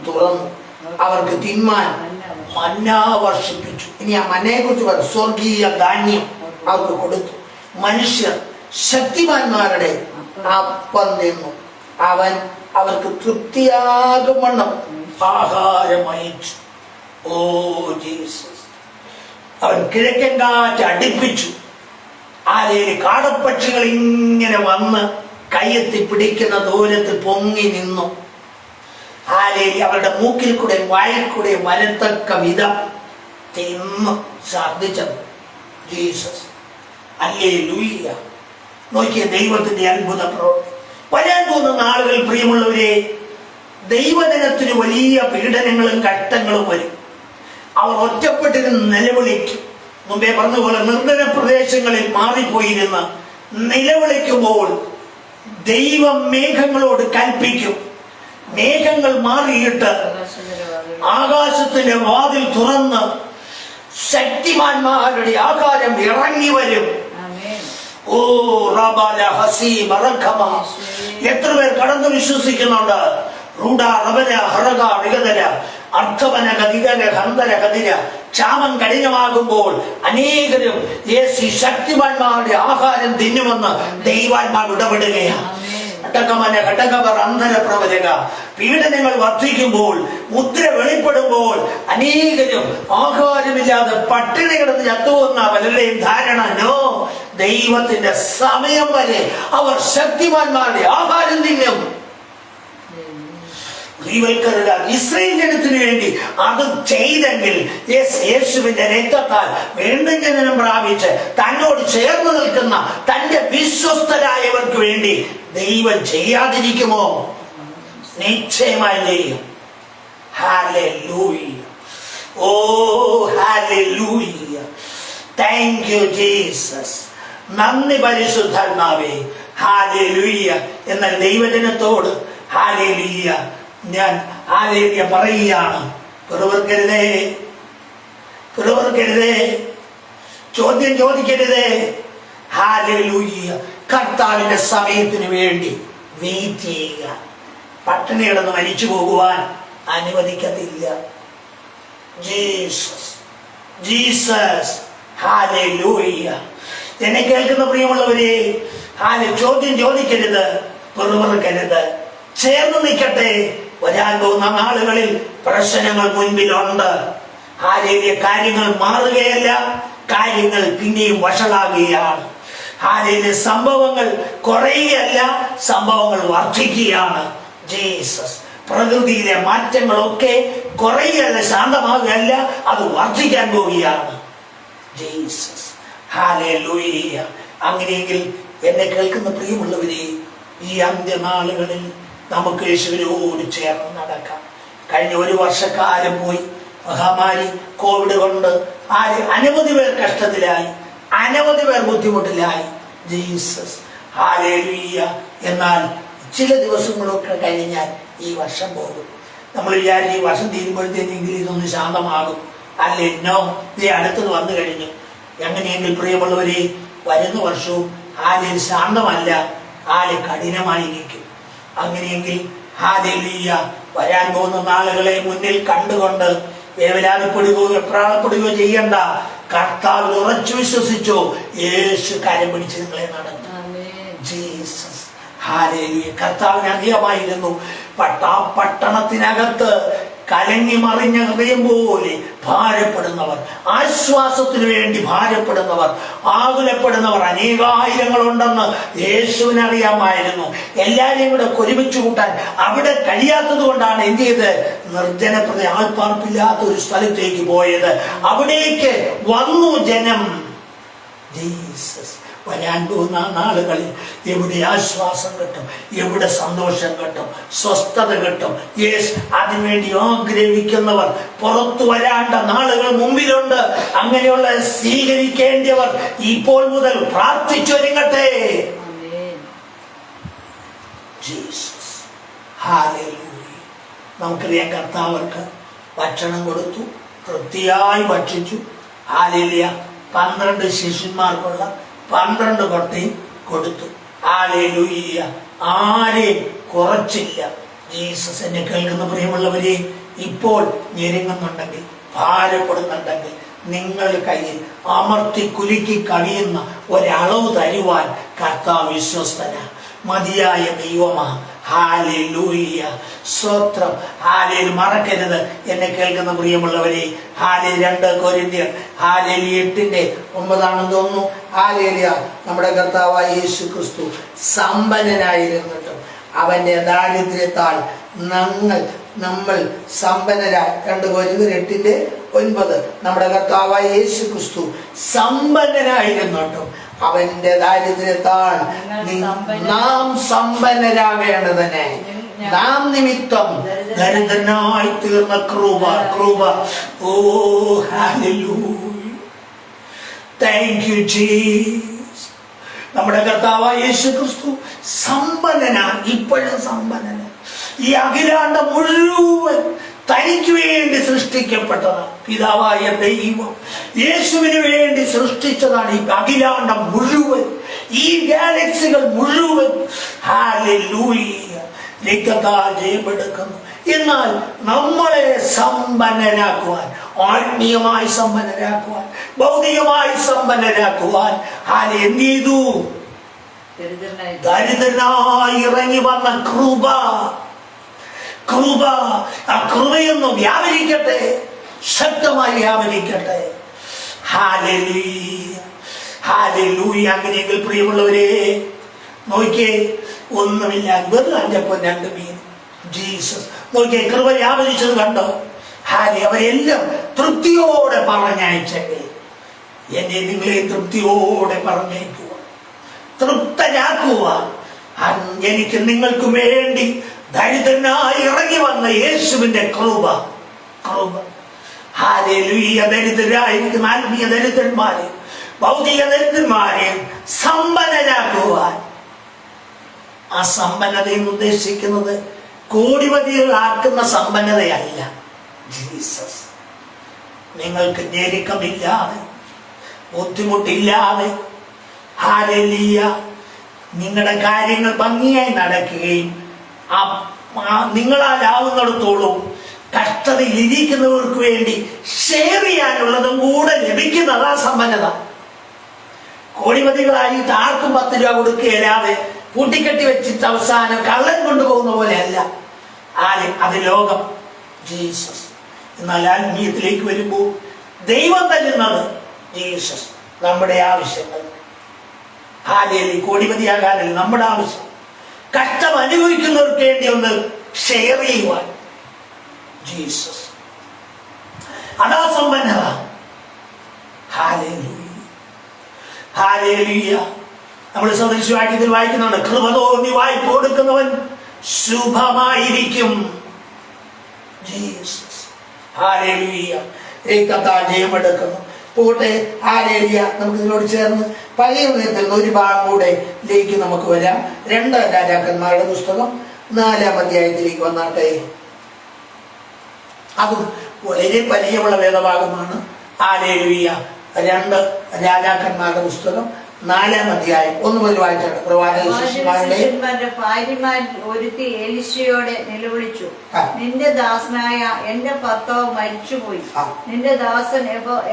തുറന്നു. അവർക്ക് തിന്മാൻ മന്ന വർഷിപ്പിച്ചു. ഇനി ആ മന്നയെ കുറിച്ച് പറ. സ്വർഗീയ ധാന്യം അവർക്ക് കൊടുത്തു. മനുഷ്യർ ശക്തിമാന്മാരുടെ അപ്പം തിന്നു. അവൻ അവർക്ക് തൃപ്തിയാകും വണ്ണം ആഹാരം അയച്ചു. Oh Jesus. അവൻ കിഴക്കൻ കാറ്റ് അടുപ്പിച്ചു. കാടപ്പക്ഷികൾ ഇങ്ങനെ വന്ന് കയ്യെത്തി പിടിക്കുന്ന ദൂരത്തിൽ പൊങ്ങി നിന്നു. അവരുടെ മൂക്കിൽ കൂടെ വായിൽ കൂടെ വരത്തക്ക വിധം തിന്നു ഛർദ്ദിച്ചത് ജീസസ്. ഹല്ലേലൂയ. നോക്കിയ ദൈവത്തിന്റെ അത്ഭുത പ്രവൃത്തി. വരാൻ പോകുന്ന ആളുകൾ, പ്രിയമുള്ളവരെ, ദൈവജനത്തിന് വലിയ പീഡനങ്ങളും കഷ്ടങ്ങളും വരും. അവർ ഒറ്റപ്പെട്ടിരുന്ന് നിലവിളിക്കും. മുമ്പേ പറഞ്ഞതുപോലെ നിർജ്ജന പ്രദേശങ്ങളിൽ മാറിപ്പോയിരുന്ന് നിലവിളിക്കുമ്പോൾ ദൈവം മേഘങ്ങളോട് കൽപ്പിക്കും. മേഘങ്ങൾ മാറിയിട്ട് ആകാശത്തിന്റെ വാതിൽ തുറന്ന് ശക്തിമാന്മാരുടെ ആകാരം ഇറങ്ങി വരും. ഓ റബല ഹസീ മറഖമ. എത്ര പേർ കടന്നു വിശ്വസിക്കുന്നുണ്ട്? അർത്ഥവന ഗതികര ഹന്തര ഗതിര. ക്ഷാമം കഠിനമാകുമ്പോൾ അനേകരും യേശു ശക്തിമാന്മാരുടെ ആഹാരം തിന്നുമെന്ന് ദൈവാത്മാ ഇടപെടുകയാണ്. പീഡനങ്ങൾ വർദ്ധിക്കുമ്പോൾ, മുദ്ര വെളിപ്പെടുമ്പോൾ അനേകരും ആഹാരമില്ലാതെ പട്ടിണി കിടന്ന് ചത്തുവെന്ന പലരുടെയും ധാരണ. നോ, ദൈവത്തിന്റെ സമയം വരെ അവർ ശക്തിമാന്മാരുടെ ആഹാരം തിന്നും. ഇസ്രായേൽ ജനത്തിന് വേണ്ടി അത് ചെയ്തെങ്കിൽ യേശുവിന്റെ രക്തത്താൽ വീണ്ടും ജനനം പ്രാപിച്ച് തന്നോട് ചേർന്ന് നിൽക്കുന്ന തന്റെ വിശ്വസ്തരായവർക്ക് വേണ്ടി ദൈവം ചെയ്യാതിരിക്കുമോ? നിശ്ചയമായി ചെയ്യും. Hallelujah. Oh hallelujah. Thank you Jesus. നന്ദി പരിശുദ്ധാത്മാവേ. ഹല്ലേലൂയ. എന്നാൽ ദൈവജനത്തോട് ഹല്ലേലൂയ ഞാൻ പറയുകയാണ്, പിറവർക്കരുതേ, ചോദ്യം ചോദിക്കരുതേ. ഹല്ലേലൂയ. കർത്താവിന്റെ സമയത്തിന് വേണ്ടി വെയിറ്റ് ചെയ്യുക. പട്ടിണി കിടന്ന് മരിച്ചു പോകുവാൻ അനുവദിക്കത്തില്ല. Jesus, Jesus. ഹല്ലേലൂയ. എന്നെ കേൾക്കുന്ന പ്രിയമുള്ളവരെ, ചോദ്യം ചോദിക്കരുത്, പിറവർക്കരുത്, ചേർന്ന് നിൽക്കട്ടെ. വരാൻ പോകുന്ന നാളുകളിൽ പ്രശ്നങ്ങൾ മുൻപിലുണ്ട്. കാര്യങ്ങൾ മാറുകയല്ല, കാര്യങ്ങൾ പിന്നെയും വഷളാകുകയാണ്. ഹാലേലൂയ. സംഭവങ്ങൾ കുറയുകയല്ല, സംഭവങ്ങൾ വർദ്ധിക്കുകയാണ്. ജീസസ്. പ്രകൃതിയിലെ മാറ്റങ്ങളൊക്കെ കുറയുകയല്ല, ശാന്തമാകുകയല്ല, അത് വർദ്ധിക്കാൻ പോവുകയാണ്. ജീസസ്. ഹാലേലൂയ. അങ്ങനെയെങ്കിൽ എന്നെ കേൾക്കുന്ന പ്രിയമുള്ളവരെ, ഈ അന്ത്യനാളുകളിൽ നമുക്ക് യേശുവിനോട് ചേർന്ന് നടക്കാം. കഴിഞ്ഞ ഒരു വർഷക്കാലം പോയി. മഹാമാരി കോവിഡ് കൊണ്ട് അനവധി പേർ കഷ്ടത്തിലായി, അനവധി പേർ ബുദ്ധിമുട്ടിലായി. ജീസസ്. ഹല്ലേലൂയ. എന്നാൽ ചില ദിവസങ്ങളൊക്കെ കഴിഞ്ഞാൽ ഈ വർഷം പോകും. നമ്മൾ വിചാരിക്കും ഈ വർഷം തീരുമ്പോഴത്തേക്കെങ്കിലും ഇതൊന്ന് ശാന്തമാകും. അല്ലേ? നോ, ഇത് അടുത്തത് വന്നു കഴിഞ്ഞു. എങ്ങനെയെങ്കിൽ പ്രിയമുള്ളവരെ, വരുന്ന വർഷവും ആലിൽ ശാന്തമല്ല, ആല് കഠിനമായിരിക്കും. അങ്ങനെയെങ്കിൽ ഹല്ലേലൂയ, വരാൻ പോകുന്ന നാളുകളെ മുന്നിൽ കണ്ടുകൊണ്ട് വേവലാതിപ്പെടുകയോ വെപ്രാളപ്പെടുകയോ ചെയ്യണ്ട. കർത്താവിൽ ഉറച്ചു വിശ്വസിച്ചോ, യേശു കരം പിടിച്ച് നിങ്ങളെ നടത്തും. ജീസസ്. ഹല്ലേലൂയ. കർത്താവിന് അറിയാമായിരുന്നു പട്ടണത്തിനകത്ത് കലങ്ങി മറിഞ്ഞ ഹൃദയം പോലെ ഭാരപ്പെടുന്നവർ, ആശ്വാസത്തിനു വേണ്ടി ഭാരപ്പെടുന്നവർ, ആകുലപ്പെടുന്നവർ അനേകായിരങ്ങളുണ്ടെന്ന് യേശുവിനറിയാമായിരുന്നു. എല്ലാവരെയും കൂടെ ഒരുമിച്ച് കൂട്ടാൻ അവിടെ കഴിയാത്തത് കൊണ്ടാണ് എന്ത് ചെയ്ത് നിർജ്ജനപ്രദ ആൾപ്പാർപ്പില്ലാത്ത ഒരു സ്ഥലത്തേക്ക് പോയത്. അവിടേക്ക് വന്നു ജനം. ജീസസ്. വരാൻ പോകുന്ന നാളുകളിൽ എവിടെ ആശ്വാസം കിട്ടും, എവിടെ സന്തോഷം കിട്ടും, സ്വസ്ഥത കിട്ടും. യേശു അതിനുവേണ്ടി ആഗ്രഹിക്കുന്നവർ പുറത്തു വരാണ്ട നാളുകൾ മുമ്പിലുണ്ട്. അങ്ങനെയുള്ള സ്വീകരിക്കേണ്ടവർ ഇപ്പോൾ മുതൽ പ്രാർത്ഥിച്ചൊരുങ്ങട്ടെ. ജീസസ്. ഹല്ലേലൂയ. നമുക്കറിയാം, കർത്താവർക്ക് ഭക്ഷണം കൊടുത്തു, തൃപ്തിയായി ഭക്ഷിച്ചു. ഹല്ലേലൂയ. 12 ശിഷ്യന്മാർക്കുള്ള 12 കൊട്ടയും കൊടുത്തു. ഹല്ലേലൂയ. ആരെയും കുറച്ചില്ല. ജീസസ്. എന്നെ കേൾക്കുന്ന പ്രിയമുള്ളവരെ, ഇപ്പോൾ ഞെരുങ്ങുന്നുണ്ടെങ്കിൽ, ഭാരപ്പെടുന്നുണ്ടെങ്കിൽ, നിങ്ങളുടെ കയ്യിൽ അമർത്തി കുലുക്കി കഴിയുന്ന ഒരളവ് തരുവാൻ കർത്താവ് വിശ്വസ്തന. മതിയായ ദൈവമാ. ഹല്ലേലൂയ. സ്തോത്രം. ഹല്ലേലൂയ. മറക്കരുത് എന്നെ കേൾക്കുന്ന പ്രിയമുള്ളവരെ. ഹല്ലേലൂയ. 2 കൊരിന്ത്യർ 8:9 തോന്നുന്നു. ഹല്ലേലൂയ. നമ്മുടെ കർത്താവായ യേശു ക്രിസ്തു സമ്പന്നനായിരുന്നിട്ടും അവന്റെ ദാരിദ്ര്യത്താൽ നമ്മൾ സമ്പന്നരായി. 2 കൊരിന്ത്യർ 8:9. നമ്മുടെ കർത്താവായ യേശു ക്രിസ്തു സമ്പന്നനായിരുന്നിട്ടും അവന്റെ ദാരിദ്ര്യത്താൽ നാം സമ്പന്നരാകേണ്ടതിനെ നാം നിമിത്തം ദരിദ്രനായി തീർന്ന കൃപ. ഓ ഹല്ലേലൂയ. Thank you Jesus. നമ്മുടെ കർത്താവായ യേശു ക്രിസ്തു സമ്പന്നനാ, ഇപ്പോഴും സമ്പന്നനാ. ഈ അഖിലാണ്ടം മുഴുവൻ തനിക്ക് വേണ്ടി സൃഷ്ടിക്കപ്പെട്ടതാണ്. പിതാവായ ദൈവം യേശുവിന് വേണ്ടി സൃഷ്ടിച്ചതാണ് ഈ അഖിലാണ്ടം മുഴുവൻ, ഈ ഗാലക്സികൾ മുഴുവൻ. ഹല്ലേലൂയ. രക്തത്താൽ ജയമെടുക്കുന്നു. എന്നാൽ നമ്മളെ സമ്പന്നരാക്കുവാൻ, ആത്മീയമായി സമ്പന്നരാക്കുവാൻ, ഭൗതികമായി സമ്പന്നരാക്കുവാൻ എന്ത് ചെയ്തു? ദരിദ്രനായി ഇറങ്ങി വന്ന കൃപ. ആ കൃപയൊന്ന് വ്യാപരിക്കട്ടെ, ശക്തമായി വ്യാപരിക്കട്ടെ. ഹല്ലേലൂയ. ഹല്ലേലൂയ. അങ്ങനെയെങ്കിൽ പ്രിയമുള്ളവരെ, നോക്കിയേ, ഒന്നുമില്ല, വെറും 5 അപ്പം 2 മീൻ. ജീസസ്. നോക്കിയേ, കൃപ വ്യാപരിച്ചത് കണ്ടോ? അവരെല്ലാം തൃപ്തിയോടെ പറഞ്ഞയച്ചെങ്കിൽ എന്നെ നിങ്ങളെ തൃപ്തിയോടെ പറഞ്ഞേക്കുക, തൃപ്തരാക്കുക. എനിക്ക് നിങ്ങൾക്കും വേണ്ടി ദരിദ്രനായി ഇറങ്ങി വന്ന യേശുവിന്റെ കൃപ. ഹല്ലേലൂയ. ദരിദ്രരായിരിക്കുന്ന ആത്മീയ ദരിദ്രന്മാരെ, ഭൗതിക ദരിദ്രന്മാരെ സമ്പന്നരാക്കുവാൻ. ആ സമ്പന്നതയിൽ ഉദ്ദേശിക്കുന്നത് കോടിപതികളാക്കുന്ന സമ്പന്നതയല്ല. ജീസസ്. നിങ്ങൾക്ക് ഞെരുക്കമില്ലാതെ, ബുദ്ധിമുട്ടില്ലാതെ, ഹല്ലേലൂയ, നിങ്ങളുടെ കാര്യങ്ങൾ ഭംഗിയായി നടക്കുകയും നിങ്ങളാലാവുന്നിടത്തോളം കഷ്ടതയിൽ ഇരിക്കുന്നവർക്ക് വേണ്ടി ഷെയർ ചെയ്യാനുള്ളതും കൂടെ ലഭിക്കുന്നത് ആ സമ്പന്നത. കോടിപതികളായിട്ട് ആർക്കും 10 രൂപ കൊടുക്കുകയല്ലാതെ പൂട്ടിക്കെട്ടി വെച്ചിട്ട് അവസാനം കള്ളൻ കൊണ്ടുപോകുന്ന പോലെയല്ല. അത് ലോകം. ജീസസ്. എന്നാൽ ആത്മീയത്തിലേക്ക് വരുമ്പോൾ ദൈവം തരുന്നത് ജീസസ്. നമ്മുടെ ആവശ്യങ്ങൾ, ഹാലേലൂയ. കോടിപതിയാകാനല്ല നമ്മുടെ ആവശ്യം. കഷ്ടം അനുഭവിക്കുന്നവർക്ക് വേണ്ടി ഒന്ന് ഷെയർ ചെയ്യുവാൻ. ജീസസ് അതാ സമ്പന്നത. Hallelujah, hallelujah. നമ്മൾ സദൃശവാക്യത്തിൽ വായിക്കുന്നുണ്ട്, കൃപ തോന്നി വായ്പ കൊടുക്കുന്നവൻ ശുഭമായിരിക്കും. Jesus hallelujah. കർത്താവ് ജയമെടുക്കുന്നു. പോട്ടെ, ഹാലേലൂയ. നമുക്ക് ഇതിനോട് ചേർന്ന് പഴയ നിയമത്തിൽ ഒരു ഭാഗം കൂടെ ലേക്ക് നമുക്ക് വരാം. 2 രാജാക്കന്മാരുടെ പുസ്തകം 4-ാം അധ്യായത്തിലേക്ക് വന്നാട്ടെ. അതും വളരെ പരിചയമുള്ള വേദഭാഗമാണ്. ഹാലേലൂയ. 2 രാജാക്കന്മാരുടെ പുസ്തകം 4-ാം അധ്യായം 1 മുതൽ വായിച്ചാണ്. പ്രവാചകന്മാരുടെ ഭാര്യമാരിൽ ഒരുത്തി എലീശയോടെ നിലവിളിച്ചു, നിന്റെ ദാസനായ എന്റെ ഭർത്താവ് മരിച്ചുപോയി. നിന്റെ ദാസൻ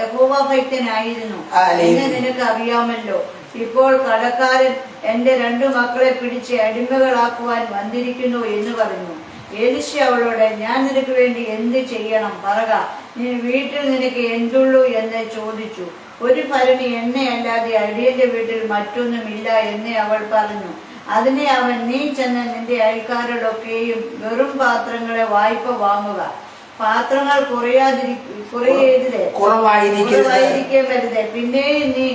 യഹോവാഭക്തനായിരുന്നു എന്ന് നിനക്ക് അറിയാമല്ലോ. ഇപ്പോൾ കടക്കാരൻ എന്റെ 2 മക്കളെ പിടിച്ച് അടിമകളാക്കുവാൻ വന്നിരിക്കുന്നു എന്ന് പറഞ്ഞു. എലീശ അവളോട്, ഞാൻ നിനക്ക് വേണ്ടി എന്ത് ചെയ്യണം പറക, നീ വീട്ടിൽ നിനക്ക് എന്തുള്ളൂ എന്ന് ചോദിച്ചു. ഒരു ഭരണി എണ്ണയല്ലാതെ അടിയന്റെ വീട്ടിൽ മറ്റൊന്നുമില്ല എന്ന് അവൾ പറഞ്ഞു. അതിനെ അവൻ, നീ ചെന്ന് നിന്റെ അയൽക്കാരോടൊക്കെയും വെറും പാത്രങ്ങളെ വായ്പ വാങ്ങുക, പാത്രങ്ങൾ കുറവായിരിക്കരുത്. പിന്നെയും നീ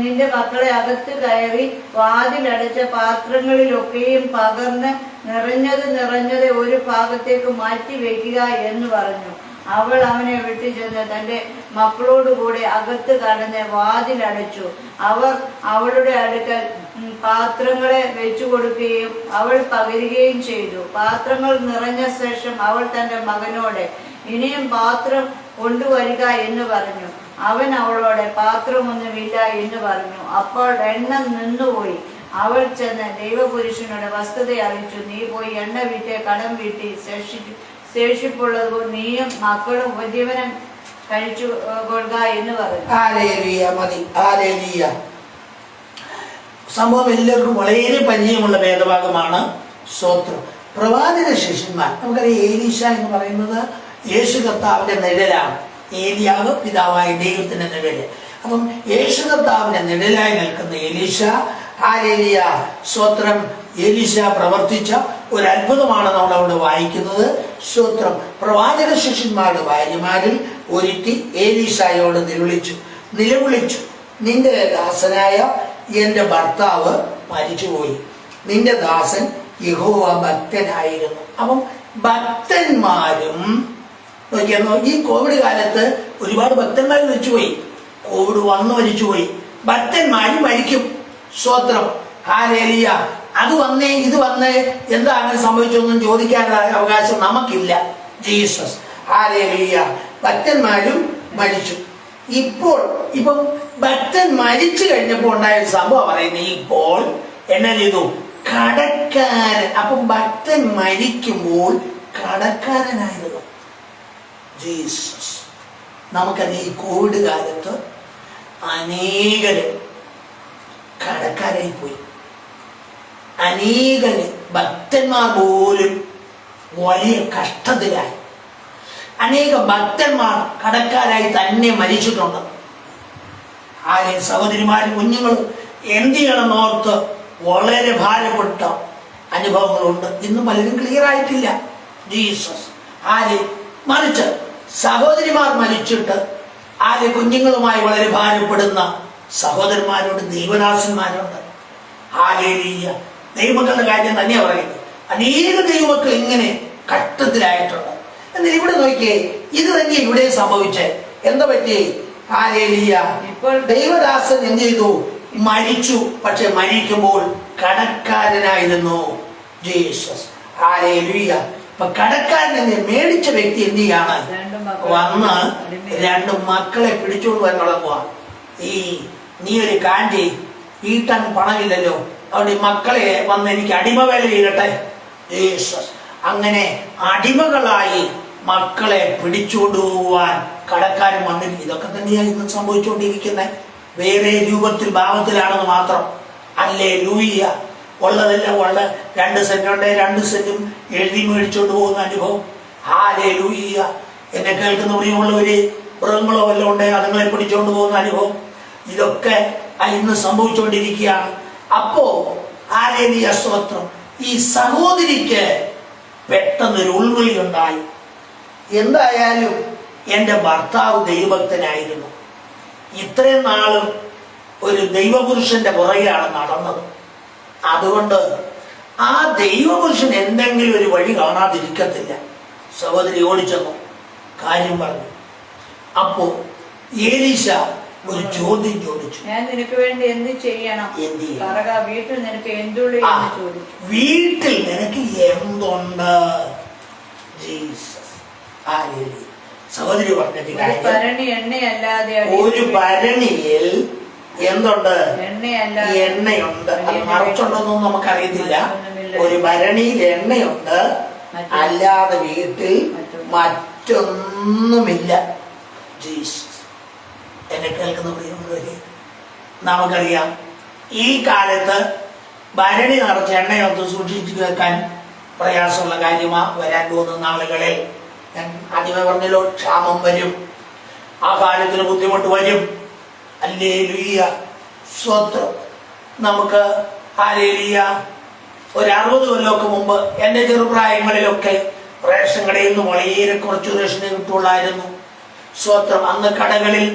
നിന്റെ മക്കളെ അകത്ത് കയറി വാതിലടച്ച പാത്രങ്ങളിലൊക്കെയും പകർന്ന് നിറഞ്ഞത് ഒരു ഭാഗത്തേക്ക് മാറ്റി വെക്കുക എന്ന് പറഞ്ഞു. അവൾ അവനെ വിട്ടുചെന്ന് തന്റെ മക്കളോടുകൂടെ അകത്ത് കടന്ന് വാതിലടച്ചു. അവർ അവളുടെ അടുക്കൽ പാത്രങ്ങളെ വെച്ചു കൊടുക്കുകയും അവൾ പകരുകയും ചെയ്തു. പാത്രങ്ങൾ നിറഞ്ഞ ശേഷം അവൾ തന്റെ മകനോട്, ഇനിയും പാത്രം കൊണ്ടുവരിക എന്ന് പറഞ്ഞു. അവൻ അവളോട്, പാത്രമൊന്നുമില്ല എന്ന് പറഞ്ഞു. അപ്പോൾ എണ്ണ നിന്നുപോയി. അവൾ ചെന്ന് ദൈവപുരുഷനോട് വസ്തുത അറിയിച്ചു. നീ പോയി എണ്ണ വീട്ടെ കടം വീട്ടി ശേഷിപ്പുള്ളത് നീയും മക്കളും ഉപജീവനം കഴിച്ചു കൊള്ളുക എന്ന് പറഞ്ഞു. സംഭവം എല്ലാവർക്കും വളരെ പരിചയമുള്ള വേദഭാഗമാണ്. സ്തോത്രം. പ്രവാചക ശിഷ്യന്മാർ, നമുക്കറിയാം എലീശ എന്ന് പറയുന്നത് യേശു കർത്താവിന്റെ നിഴലാണ്. ഏലിയാവ് പിതാവായ ദൈവത്തിന്റെ നിഴല്. അപ്പം യേശു കർത്താവിന്റെ നിഴലായി നിൽക്കുന്ന എലീശ, ഹാലേലൂയ, സ്തോത്രം. എലീശ പ്രവർത്തിച്ച ഒരു അത്ഭുതമാണ് നമ്മൾ അവിടെ വായിക്കുന്നത്. സ്തോത്രം. പ്രവാചക ശിഷ്യന്മാരുടെ ഭാര്യമാരിൽ ഒരുത്തി എലീശയോട് നിലവിളിച്ചു, നിന്റെ ദാസനായ എന്റെ ഭർത്താവ് മരിച്ചുപോയി. നിന്റെ ദാസൻ യഹോവ ഭക്തനായിരുന്നു. അപ്പം ഭക്തന്മാരും നോക്കിയാൽ, ഈ കോവിഡ് കാലത്ത് ഒരുപാട് ഭക്തന്മാർ മരിച്ചുപോയി. കോവിഡ് വന്ന് മരിച്ചുപോയി. ഭക്തന്മാരും മരിക്കും. സ്തോത്രം. ഹാലേലൂയ. അത് വന്നേ ഇത് വന്നേ എന്താ അങ്ങനെ സംഭവിച്ചൊന്നും ചോദിക്കാനുള്ള അവകാശം നമുക്കില്ല. ജീസസ്. ഹാലേലൂയ. ഭക്തന്മാരും മരിച്ചു. ഇപ്പം ഭക്തൻ മരിച്ചു കഴിഞ്ഞപ്പോൾ ഉണ്ടായ ഒരു സംഭവം പറയുന്നത്, ഇപ്പോൾ എന്നാ ചെയ്തു? കടക്കാരൻ. അപ്പം ഭക്തൻ മരിക്കുമ്പോൾ കടക്കാരനായിരുന്നു. ജീസസ്. നമുക്കറിയാം, ഈ കോവിഡ് കാലത്ത് അനേകര് കടക്കാരായി പോയി. അനേകര് ഭക്തന്മാർ പോലും വലിയ കഷ്ടത്തിലായി. അനേക ഭക്തന്മാർ കടക്കാരായി തന്നെ മരിച്ചിട്ടുണ്ട്. ആരെയും സഹോദരിമാരും കുഞ്ഞുങ്ങളും എന്ത് ചെയ്യണമെന്നോർത്ത് വളരെ ഭാരപ്പെട്ട അനുഭവങ്ങളുണ്ട്. ഇന്നും പലരും ക്ലിയർ ആയിട്ടില്ല. ജീസസ്. മറിച്ച് സഹോദരിമാർ മരിച്ചിട്ട് കുഞ്ഞുങ്ങളുമായി വളരെ ഭാരപ്പെടുന്ന സഹോദരന്മാരുണ്ട്, ദൈവദാസന്മാരുണ്ട്. ഹാലേലൂയ. ദൈവമക്കളുടെ കാര്യം തന്നെയാണ് പറയുന്നത്. അനേക ദൈവമക്കൾ ഇങ്ങനെ കഷ്ടത്തിലായിട്ടുണ്ട്. എന്നാൽ ഇവിടെ നോക്കിയേ, ഇത് തന്നെ ഇവിടെ സംഭവിച്ചേ. എന്താ പറ്റി? ഹാലേലൂയ. ഇപ്പോൾ ദൈവദാസൻ എന്ത് ചെയ്തു? മരിച്ചു. പക്ഷെ മരിക്കുമ്പോൾ കടക്കാരനായിരുന്നു. ജീസസ്. ഹാലേലൂയ. അപ്പൊ കടക്കാരനെ മേടിച്ച വ്യക്തി എന്ത് ചെയ്യാണ്? വന്ന് 2 മക്കളെ പിടിച്ചോണ്ട് വരാൻ തുടങ്ങുക. നീ ഒരു കാഞ്ചി വീട്ടാൻ പണമില്ലല്ലോ, അതുകൊണ്ട് ഈ മക്കളെ വന്ന് എനിക്ക് അടിമവേല ചെയ്യട്ടെ. ജീസസ്. അങ്ങനെ അടിമകളായി മക്കളെ പിടിച്ചുകൊണ്ടുപോവാൻ കടക്കാരൻ വന്നിരിക്കും. ഇതൊക്കെ തന്നെയാണ് ഇന്ന് സംഭവിച്ചുകൊണ്ടിരിക്കുന്നത്. വേറെ രൂപത്തിൽ ഭാവത്തിലാണെന്ന് മാത്രം. ഹല്ലേലൂയ. ഉള്ളതെല്ലാം 2 സെന്റ് 2 സെന്റും എഴുതി മേടിച്ചോണ്ട് പോകുന്ന അനുഭവം. ഹാലേലൂയ. എന്നെ കേൾക്കുന്ന പ്രിയമുള്ളവര്, മൃഗങ്ങളോ വല്ലതും ഉണ്ടെങ്കിൽ അതുങ്ങളെ പിടിച്ചോണ്ട് പോകുന്ന അനുഭവം. ഇതൊക്കെ ഇന്ന് സംഭവിച്ചുകൊണ്ടിരിക്കുകയാണ്. അപ്പോ ഹല്ലേലൂയ സ്തോത്രം, ഈ സഹോദരിക്ക് പെട്ടെന്നൊരു ഉൾവിളി ഉണ്ടായി. എന്തായാലും എൻ്റെ ഭർത്താവ് ദൈവഭക്തനായിരുന്നു, ഇത്രയും നാളും ഒരു ദൈവപുരുഷന്റെ പുറകെയാണ് നടന്നത്, അതുകൊണ്ട് ആ ദൈവപുരുഷൻ എന്തെങ്കിലും ഒരു വഴി കാണാതിരിക്കത്തില്ല. സഹോദരി ഓടിച്ചെന്നു കാര്യം പറഞ്ഞു. അപ്പോ ഏലീശ ഒരു ചോദ്യം ചോദിച്ചു, ഞാൻ നിനക്ക് വേണ്ടി എന്ത് ചെയ്യണം? വീട്ടിൽ നിനക്ക് എന്തുള്ളൂ എന്ന് ചോദിച്ചു. വീട്ടിൽ നിനക്ക് എന്തുണ്ട്? ജീസസ്. സഹോദരി പറഞ്ഞ ഭരണി എണ്ണയല്ലാതെ, ഒരു ഭരണിയിൽ എന്തുണ്ട്? എണ്ണയുണ്ട്. അത് നിറച്ചുണ്ടോന്നൊന്നും നമുക്കറിയത്തില്ല. ഒരു ഭരണിയിൽ എണ്ണയുണ്ട്, അല്ലാതെ വീട്ടിൽ മറ്റൊന്നുമില്ല. ജീസസ്. എന്നെ കേൾക്കുന്ന പ്രിയമുള്ളവരെ, നമുക്കറിയാം ഈ കാലത്ത് ഭരണി നിറച്ച് എണ്ണയൊത്ത് സൂക്ഷിച്ചു വെക്കാൻ പ്രയാസമുള്ള കാര്യമാ. വരാൻ പോകുന്ന നാളുകളിൽ ഞാൻ ആദ്യമേ പറഞ്ഞല്ലോ, ക്ഷാമം വരും, ആ കാലത്തിന് ബുദ്ധിമുട്ട് വരും. ഹല്ലേലൂയ സ്വത്രം. നമുക്ക് ഹല്ലേലൂയ ഒരു 60 കൊല്ലമൊക്കെ മുമ്പ് എൻ്റെ ചെറുപ്രായങ്ങളിലൊക്കെ റേഷൻ കടയിൽ നിന്ന് വളരെ കുറച്ച് റേഷനെ കിട്ടുള്ളായിരുന്നു. സ്വത്രം. അന്ന് കടകളിൽ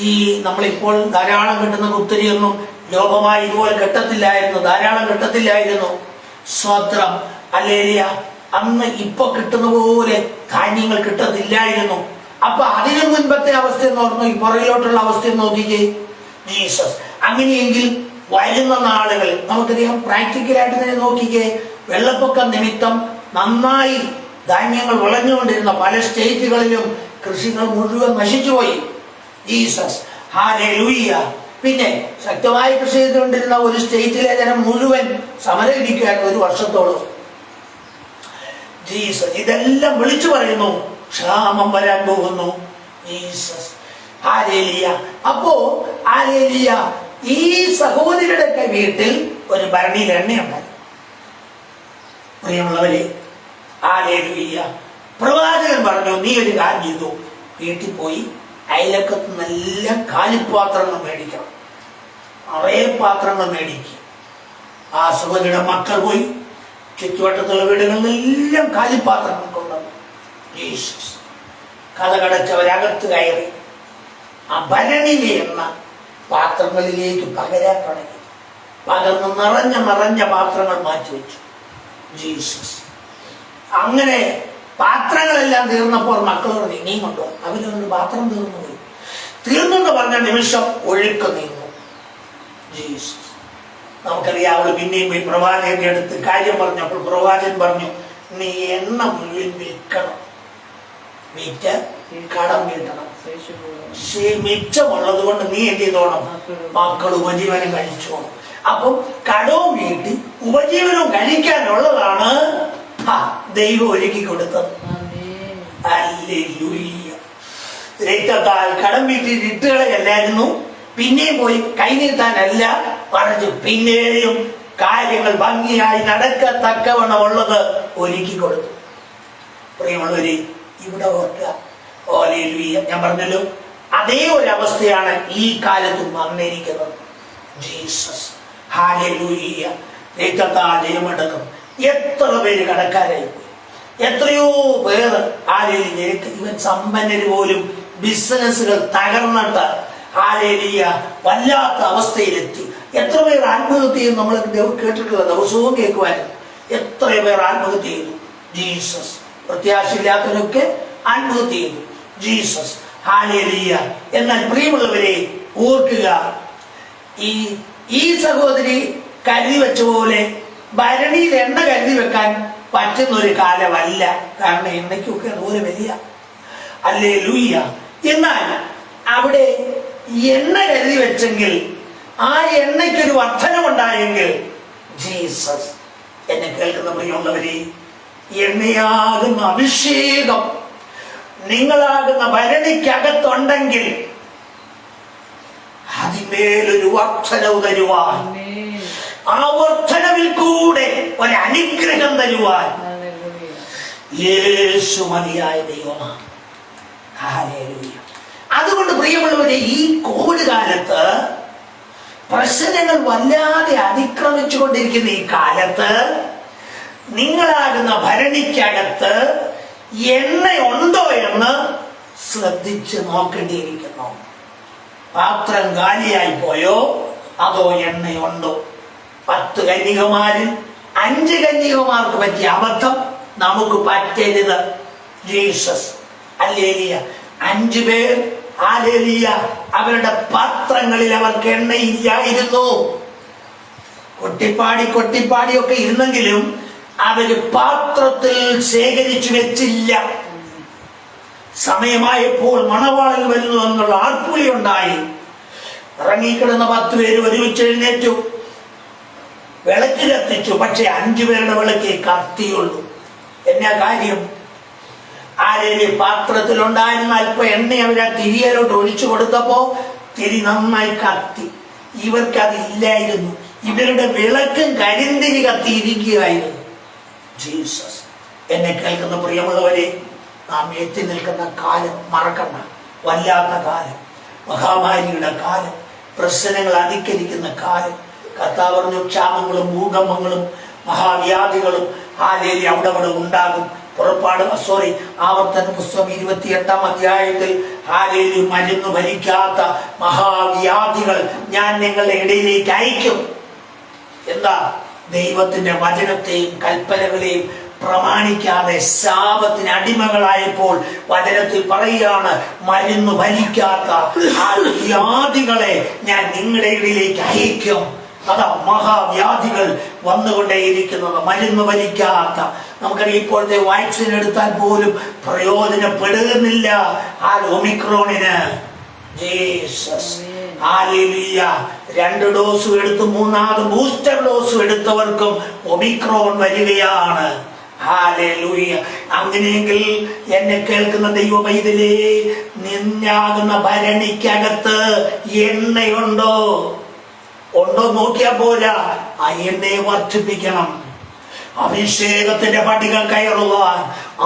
ഈ നമ്മളിപ്പോൾ ധാരാളം കിട്ടുന്ന കുത്തരിയൊന്നും ലോപമായി ഇതുപോലെ കിട്ടത്തില്ലായിരുന്നു, ധാരാളം കിട്ടത്തില്ലായിരുന്നു. സ്വത്രം. ഹല്ലേലൂയ. അന്ന് ഇപ്പൊ കിട്ടുന്ന പോലെ ധാന്യങ്ങൾ കിട്ടത്തില്ലായിരുന്നു. അപ്പൊ അതിനു മുൻപത്തെ അവസ്ഥ എന്ന് പറഞ്ഞു, ഈ പുറകിലോട്ടുള്ള അവസ്ഥ നോക്കിക്കേ. ജീസസ്. അങ്ങനെയെങ്കിൽ വരുന്ന നാളുകൾ നമുക്കറിയാം, പ്രാക്ടിക്കലായിട്ട് തന്നെ നോക്കിക്കേ. വെള്ളപ്പൊക്ക നിമിത്തം നന്നായി ധാന്യങ്ങൾ വിളഞ്ഞുകൊണ്ടിരുന്ന പല സ്റ്റേറ്റുകളിലും കൃഷികൾ മുഴുവൻ നശിച്ചുപോയി. ജീസസ്. ഹല്ലേലൂയ. പിന്നെ ശക്തമായി കൃഷി ചെയ്തുകൊണ്ടിരുന്ന ഒരു സ്റ്റേറ്റിലെ ജനം മുഴുവൻ സമരം ഇരിക്കുകയായിരുന്നു 1 വർഷത്തോളം. ജീസസ്. ഇതെല്ലാം വിളിച്ചു പറയുന്നു, ക്ഷാമം വരാൻ പോകുന്നു. ജീസസ്. ഹല്ലേലൂയ. അപ്പോ ഹല്ലേലൂയ, ഈ സഹോദരിയുടെ വീട്ടിൽ ഒരു ഭരണിയിൽ എണ്ണയുണ്ടായി. പ്രിയമുള്ളവരെ, ഹല്ലേലൂയ, പ്രവാചകൻ പറഞ്ഞു, നീ ഒരു കാര്യം ചെയ്തു, വീട്ടിൽ പോയി അയലക്കത്ത് നല്ല കാലിപ്പാത്രങ്ങൾ മേടിക്കണം, നിറയെ പാത്രങ്ങൾ മേടിക്കും. ആ സഹോദരിയുടെ മക്കൾ പോയി ചുറ്റുവട്ടത്തുള്ള വീടുകളിലെല്ലാം കാലിപ്പാത്രങ്ങൾ കൊണ്ടുവന്നു. ജീസസ്. കഥകടച്ചവരകത്ത് കയറി ആ ഭരണിയിലെ എണ്ണ പാത്രങ്ങളിലേക്ക് പകരാൻ തുടങ്ങി. പകർന്ന് നിറഞ്ഞ പാത്രങ്ങൾ മാറ്റിവെച്ചു. ജീസസ്. അങ്ങനെ പാത്രങ്ങളെല്ലാം തീർന്നപ്പോൾ മക്കൾ പറഞ്ഞു, ഇനിയും കൊണ്ടുപോകും. അവരൊന്ന് പാത്രം തീർന്നു പോയി. തീർന്നെന്ന് പറഞ്ഞ നിമിഷം ഒഴുക്ക് നീങ്ങും. ജീസസ്. നമുക്കറിയാം, അവൾ പിന്നെയും പോയി പ്രവാചകന്റെ അടുത്ത് കാര്യം പറഞ്ഞപ്പോൾ പ്രവാചകൻ പറഞ്ഞു, നീ എണ്ണ മുഴുവൻ വിൽക്കണം, വിറ്റ് കടം വീട്ടണം. മിച്ചമുള്ളത് കൊണ്ട് നീ എന്ത് ചെയ്തോണം? മക്കൾ ഉപജീവനം കഴിച്ചോണം. അപ്പം കടവും വീട്ടി ഉപജീവനവും കഴിക്കാനുള്ളതാണ് ദൈവം ഒരുക്കി കൊടുത്തത്. ഹല്ലേലൂയ. രക്തത്താൽ കടം വീട്ടി ഇട്ടുകളയല്ലായിരുന്നു, പിന്നെയും പോയി കൈനീട്ടാനല്ല പറഞ്ഞു, പിന്നെയും കാര്യങ്ങൾ ഭംഗിയായി നടക്കത്തക്കവണ്ണമുള്ളത് ഒരുക്കി കൊടുത്തു. പ്രിയമുള്ളവരെ, ഇവിടെ ഓർക്കുക, ഹല്ലേലൂയ, ഞാൻ പറഞ്ഞല്ലോ, അതേ ഒരു അവസ്ഥയാണ് ഈ കാലത്തും വന്നിരിക്കുന്നത്. ജീസസ്. ഹല്ലേലൂയ. രക്തത്താൽ ജയമെടുക്കും. എത്ര പേര് കടക്കാരായി പോയി, എത്രയോ പേർ ഹല്ലേലൂയ, ഇവൻ സമ്പന്നര് പോലും ബിസിനസ്സുകൾ തകർന്നിട്ട് ഹല്ലേലൂയ വല്ലാത്ത അവസ്ഥയിലെത്തി. എത്ര പേർ ആത്മഹത്യ ചെയ്തു നമ്മൾ കേട്ടിട്ടുള്ള ദിവസവും കേൾക്കുവാനും. എത്ര പേർ ആത്മഹത്യ ചെയ്തു. ജീസസ്. പ്രത്യാശയില്ലാത്തവരൊക്കെ ആത്മഹത്യ ചെയ്തു. ജീസസ്. ഹല്ലേലൂയ. എന്നാൽ പ്രിയമുള്ളവരെ ഓർക്കുക, ഈ സഹോദരി കരുതി വെച്ച പോലെ ഭരണിയിൽ എണ്ണ കരുതി വെക്കാൻ പറ്റുന്ന ഒരു കാലമല്ല. കാരണം എണ്ണയ്ക്കൊക്കെ അതുപോലെ വലിയ. ഹല്ലേലൂയ. എന്നാൽ അവിടെ എണ്ണ കരുതി വെച്ചെങ്കിൽ, ആ എണ്ണയ്ക്കൊരു വർധനമുണ്ടായെങ്കിൽ, ജീസസ്, എന്നെ കേൾക്കുന്ന പ്രിയമുള്ളവരെ, എണ്ണയാകുന്ന അഭിഷേകം നിങ്ങളാകുന്ന ഭരണിക്കകത്തുണ്ടെങ്കിൽ അതിന്മേലൊരു വർധനവ് തരുവാൻ, ആ വർധനവിൽ കൂടെ ഒരു അനുഗ്രഹം തരുവാൻ യേശു മതിയായ ദൈവമാണ്. ഹല്ലേലൂയ. അതുകൊണ്ട് പ്രിയമുള്ളവരെ, ഈ കോവിഡ് കാലത്ത് പ്രശ്നങ്ങൾ വല്ലാതെ അതിക്രമിച്ചു കൊണ്ടിരിക്കുന്ന ഈ കാലത്ത് നിങ്ങളാകുന്ന ഭരണിക്കകത്ത് എണ്ണയുണ്ടോ എന്ന് ശ്രദ്ധിച്ച് നോക്കേണ്ടിയിരിക്കുന്നു. പാത്രം കാലിയായി പോയോ അതോ എണ്ണയുണ്ടോ? 10 കന്യകമാരിൽ 5 കന്യകമാർക്ക് പറ്റിയ അബദ്ധം നമുക്ക് പറ്റരുത്. Jesus hallelujah. 5 പേർ ഹല്ലേലൂയ അവരുടെ പാത്രങ്ങളിൽ അവർക്ക് എണ്ണയില്ലായിരുന്നു. കൊട്ടിപ്പാടിയൊക്കെ ഇരുന്നെങ്കിലും അവര് പാത്രത്തിൽ ശേഖരിച്ചു വെച്ചില്ല. സമയമായപ്പോൾ മണവാളൻ വരുന്നു എന്നുള്ള ആർപ്പുളി ഉണ്ടായി. ഇറങ്ങിക്കിടന്ന 10 പേര് ഒരുമിച്ച് എഴുന്നേറ്റു, വിളക്ക് കത്തിച്ചു. പക്ഷെ 5 പേരുടെ വിളക്കേ കത്തിയുള്ളൂ. എന്നാ കാര്യം? ആരേലും പാത്രത്തിലുണ്ടായിരുന്ന അല്പ എണ്ണ അവരാ തിരിയലോട്ട് ഒഴിച്ചു കൊടുത്തപ്പോ തിരി നന്നായി കത്തി. ഇവർക്കതില്ലായിരുന്നു. ഇവരുടെ വിളക്കും കരിന്തിരി കത്തിയിരിക്കുകയായിരുന്നു. ജീസസ്. എന്നെ കേൾക്കുന്ന പ്രിയമുള്ളവരെ, നാം എത്തി നിൽക്കുന്ന കാലം മറക്കണ്ട. വല്ലാത്ത കാലം, മഹാമാരിയുടെ കാലം, പ്രശ്നങ്ങൾ അധികരിക്കുന്ന കാലം. കർത്താവ് പറഞ്ഞു, ക്ഷാമങ്ങളും ഭൂകമ്പങ്ങളും മഹാവ്യാധികളും അവിടെ ഉണ്ടാകും. ആവർത്തന പുസ്തകം 28-ാം അധ്യായത്തിൽ മരുന്ന് ഭരിക്കാത്ത മഹാവ്യാധികൾ ഞാൻ നിങ്ങളുടെ ഇടയിലേക്ക് അയക്കും. എന്താ? ദൈവത്തിന്റെ വചനത്തെയും കൽപ്പനകളെയും പ്രമാണിക്കാതെ ശാപത്തിന് അടിമകളായപ്പോൾ വചനത്തിൽ പറയുകയാണ്, മരുന്ന് ഭരിക്കാത്ത ആ വ്യാധികളെ ഞാൻ നിങ്ങളുടെ ഇടയിലേക്ക് അയക്കും. അതാ മഹാവ്യാധികൾ വന്നുകൊണ്ടേയിരിക്കുന്നത്. മരുന്ന് വലിക്കാത്ത, നമുക്കറിയാം ഇപ്പോഴത്തെ വാക്സിൻ എടുത്താൽ പോലും പ്രയോജനപ്പെടുന്നില്ല ആ ഒമിക്രോണിന്. Jesus hallelujah. 2 ഡോസും എടുത്ത് 3ാമത് ബൂസ്റ്റർ ഡോസും എടുത്തവർക്കും ഒമിക്രോൺ വരികയാണ്. ഹല്ലേലൂയ. അങ്ങനെയെങ്കിൽ എന്നെ കേൾക്കുന്ന ദൈവ പൈതലേ, നിന്നാകുന്ന ഭരണിക്കകത്ത് എണ്ണയുണ്ടോ? ഉണ്ടോ നോക്കിയാ പോരാ, ആ എണ്ണയെ വർദ്ധിപ്പിക്കണം. അഭിഷേകത്തിന്റെ പടികൾ കയറുവാൻ,